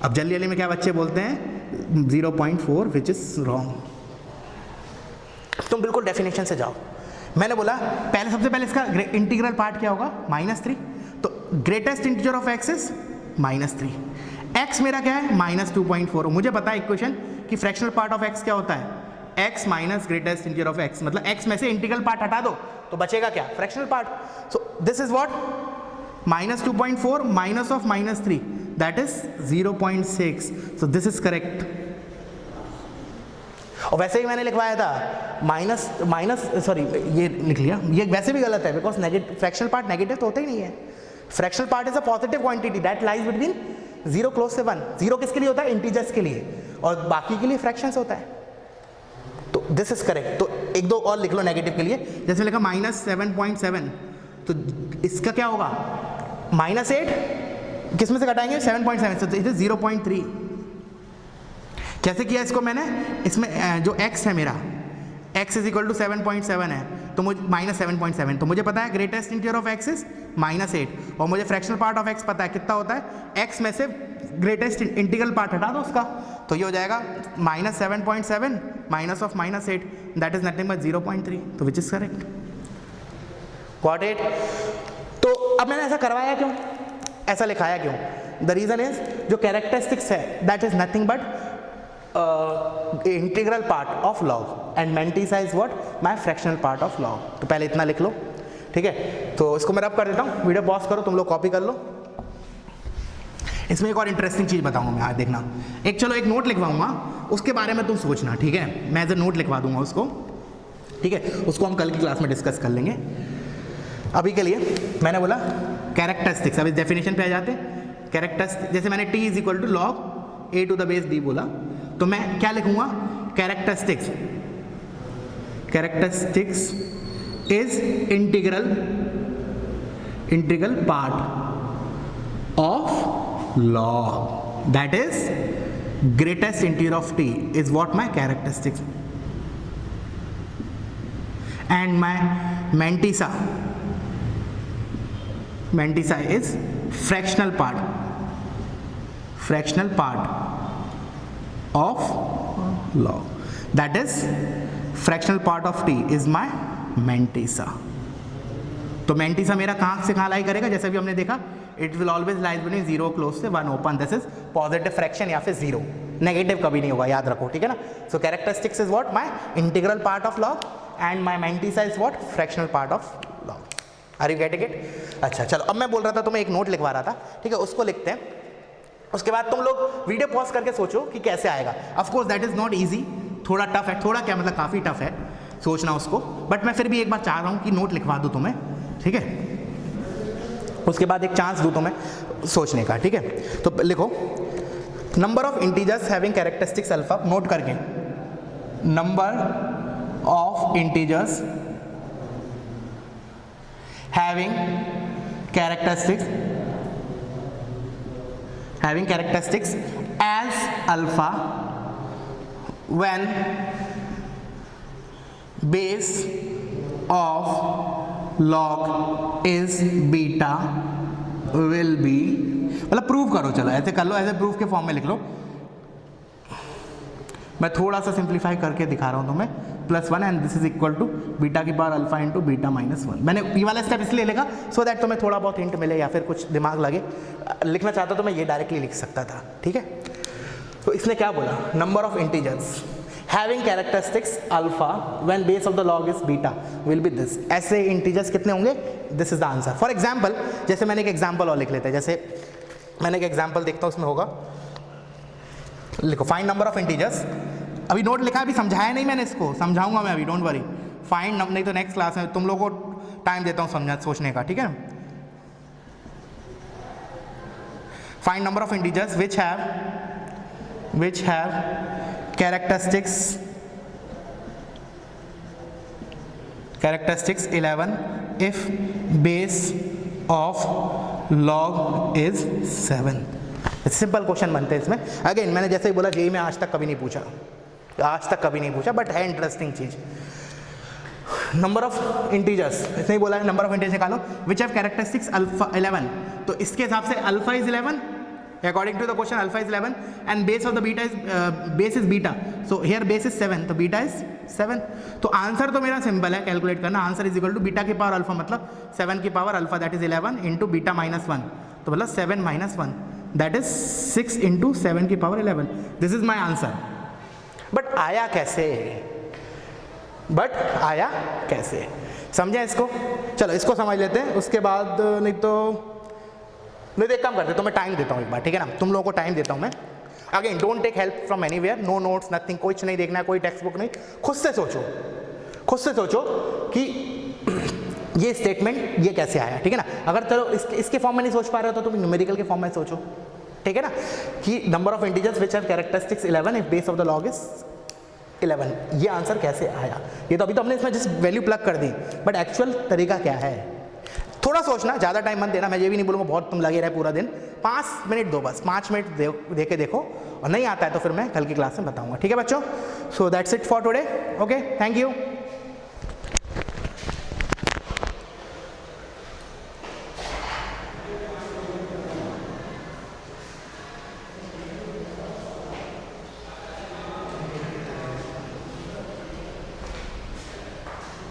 अब जल्दी जल्दी में क्या बच्चे बोलते हैं 0.4 विच इज रॉन्ग. तुम बिल्कुल डेफिनेशन से जाओ. मैंने बोला पहले सबसे पहले इसका इंटीग्रल पार्ट क्या होगा -3, तो greatest integer of x is -3. x मेरा क्या है -2.4. मुझे पता है इक्वेशन कि फ्रैक्शनल पार्ट ऑफ x क्या होता है x minus greatest integer of x, मतलब x में से इंटीग्रल पार्ट हटा दो तो बचेगा क्या fractional part. So this is what -2.4 minus of -3, that is 0.6. so this is correct. और वैसे ही मैंने लिखवाया था माइनस सॉरी ये लिख लिया, ये वैसे भी गलत है because negative fractional part negative तो होता ही नहीं है. Fractional part is a positive quantity that lies between 0 close से 1. 0 किसके लिए होता है इंटीजर्स के लिए, और बाकी के लिए फ्रैक्शंस होता है. तो दिस इज करेक्ट. तो एक दो और लिख लो नेगेटिव के लिए, जैसे लिखा -7.7, तो इसका क्या होगा -8 किस में से घटाएंगे 7.7, तो इट इज 0.3. कैसे किया इसको मैंने, इसमें जो x है मेरा x इज इक्वल टू 7.7 है, तो मुझे -7.7, तो मुझे पता है greatest integer of x is -8, और मुझे फ्रैक्शनल पार्ट ऑफ x पता है कितना होता है, x में से ग्रेटेस्ट इंटीग्रल पार्ट हटा दो उसका, तो ये हो जाएगा -7.7 minus of -8, that is nothing but 0.3, तो which is correct. Got it. तो अब मैंने ऐसा करवाया क्यों, ऐसा लिखाया क्यों, द रीजन इज जो कैरेक्टरिस्टिक्स है that is nothing but integral part of log and mantissa is what my fractional part of log. तो पहले इतना लिख लो, ठीक है. तो इसको मैं रब कर देता हूँ, वीडियो पॉज करो, तुम लोग कॉपी कर लो. इसमें एक और इंटरेस्टिंग चीज़ बताऊंगा मैं, आज देखना. चलो एक नोट लिखवाऊंगा, उसके बारे में तुम सोचना, ठीक है. मैं एज ए नोट लिखवा दूंगा उसको, ठीक है. उसको हम कल की क्लास में डिस्कस कर लेंगे. अभी के लिए मैंने बोला कैरेक्टरिस्टिक्स. अब इस डेफिनेशन पे आ जाते हैं. कैरेक्टरिस्टिक्स जैसे मैंने t is equal to log a to the base d बोला, तो मैं क्या लिखूंगा characteristics. Characteristics is integral part of log, that is greatest integer of t is what my characteristics. And my mantissa is fractional part of log, that is fractional part of t is my mantissa. तो mantissa मेरा कहाँ से कहाँ लाई करेगा, जैसे भी हमने देखा it will always lies between 0 close से 1 open, this is positive fraction या फिर 0, नेगेटिव कभी नहीं होगा, याद रखो, ठीक है ना. So characteristics is what my integral part of log and my mantissa is what fractional part of log. Are you getting it. अच्छा चलो, अब मैं बोल रहा था तुम्हें एक नोट लिखवा रहा था, ठीक है, उसको लिखते हैं. उसके बाद तुम लोग वीडियो पॉज करके सोचो कि कैसे आएगा. Of course that is not easy, थोड़ा टफ है, थोड़ा क्या मतलब काफ़ी टफ है सोचना उसको, बट मैं फिर भी एक बार चाह रहा हूँ कि नोट लिखवा दूँ तुम्हें, ठीक है. उसके बाद एक चांस दूँ तुम्हें सोचने का, ठीक है. तो लिखो number of integers having characteristics alpha, note करके number of integers having characteristics as alpha when base of log is beta will be, मतलब प्रूव करो. चलो ऐसे कर लो, ऐसे प्रूफ के फॉर्म में लिख लो. मैं थोड़ा सा सिंप्लीफाई करके दिखा रहा हूँ तुम्हें. +1 and this is equal to beta की पावर अल्फा इंटू बीटा -1. मैंने ये वाला स्टेप इसलिए लिखा सो दैट तुम्हें थोड़ा बहुत हिंट मिले या फिर कुछ दिमाग लगे. लिखना चाहता तो मैं ये डायरेक्टली लिख सकता था, ठीक है. तो इसने क्या बोला, number of integers having characteristics alpha when base of the log is beta will be this. ऐसे इंटीजर्स कितने होंगे, this is the answer. For example, जैसे मैंने एक एग्जाम्पल और लिख लेते हैं, जैसे मैंने एक एग्जाम्पल देखता हूँ उसमें होगा, लिखो फाइंड नंबर ऑफ इंटीजर्स। अभी नोट लिखा है, अभी समझाया नहीं मैंने, इसको समझाऊंगा मैं अभी, डोंट वरी। फाइंड नहीं तो नेक्स्ट क्लास में तुम लोगों को टाइम देता हूँ समझा सोचने का, ठीक है। Find number of integers which have characteristics 11 if base of log is 7। Simple question बनते हैं इसमें। अगेन मैंने जैसे ही बोला जेईई में आज तक कभी नहीं पूछा, बट है इंटरेस्टिंग चीज। नंबर ऑफ इंटीजर्स इसने बोला है, नंबर ऑफ इंटीजर्स निकालो विच हैव कैरेक्टरिस्टिक्स अल्फा 11। तो इसके हिसाब से alpha is 11, according to the question alpha is 11 and base of the base is beta, so here base is 7 तो बीटा इज 7। तो आंसर तो मेरा सिंपल है, कैलकुलेट करना। Answer is equal to beta की पावर अल्फा मतलब 7 की power alpha that is 11 into beta minus 1, तो मतलब 7 माइनस 1 दैट इज 6 इंटू 7 की power 11। This is my answer. But आया कैसे, समझे इसको? चलो इसको समझ लेते हैं, उसके बाद नहीं तो एक काम करते, तो मैं टाइम देता हूँ एक बार, ठीक है ना, तुम लोगों को टाइम देता हूँ मैं। Again don't take help from anywhere, no notes nothing, कुछ नहीं देखना है, कोई टेक्स्ट बुक नहीं, खुद से सोचो कि ये स्टेटमेंट ये कैसे आया, ठीक है ना। अगर चलो इसके फॉर्म में नहीं सोच पा रहे हो तो तुम न्यूमेरिकल के फॉर्म में सोचो, ठीक है ना, कि number of integers which have characteristics 11 if base of the log is 11, ये आंसर कैसे आया। ये तो अभी तो हमने इसमें जस्ट वैल्यू प्लग कर दी, बट एक्चुअल तरीका क्या है, थोड़ा सोचना, ज़्यादा टाइम मत देना। मैं ये भी नहीं बोलूँगा बहुत तुम लगे रहे पूरा दिन, 5 मिनट दो, बस 5 मिनट दे के देखो, और नहीं आता है तो फिर मैं कल की क्लास में बताऊँगा, ठीक है बच्चों। So that's it for today, okay, thank you.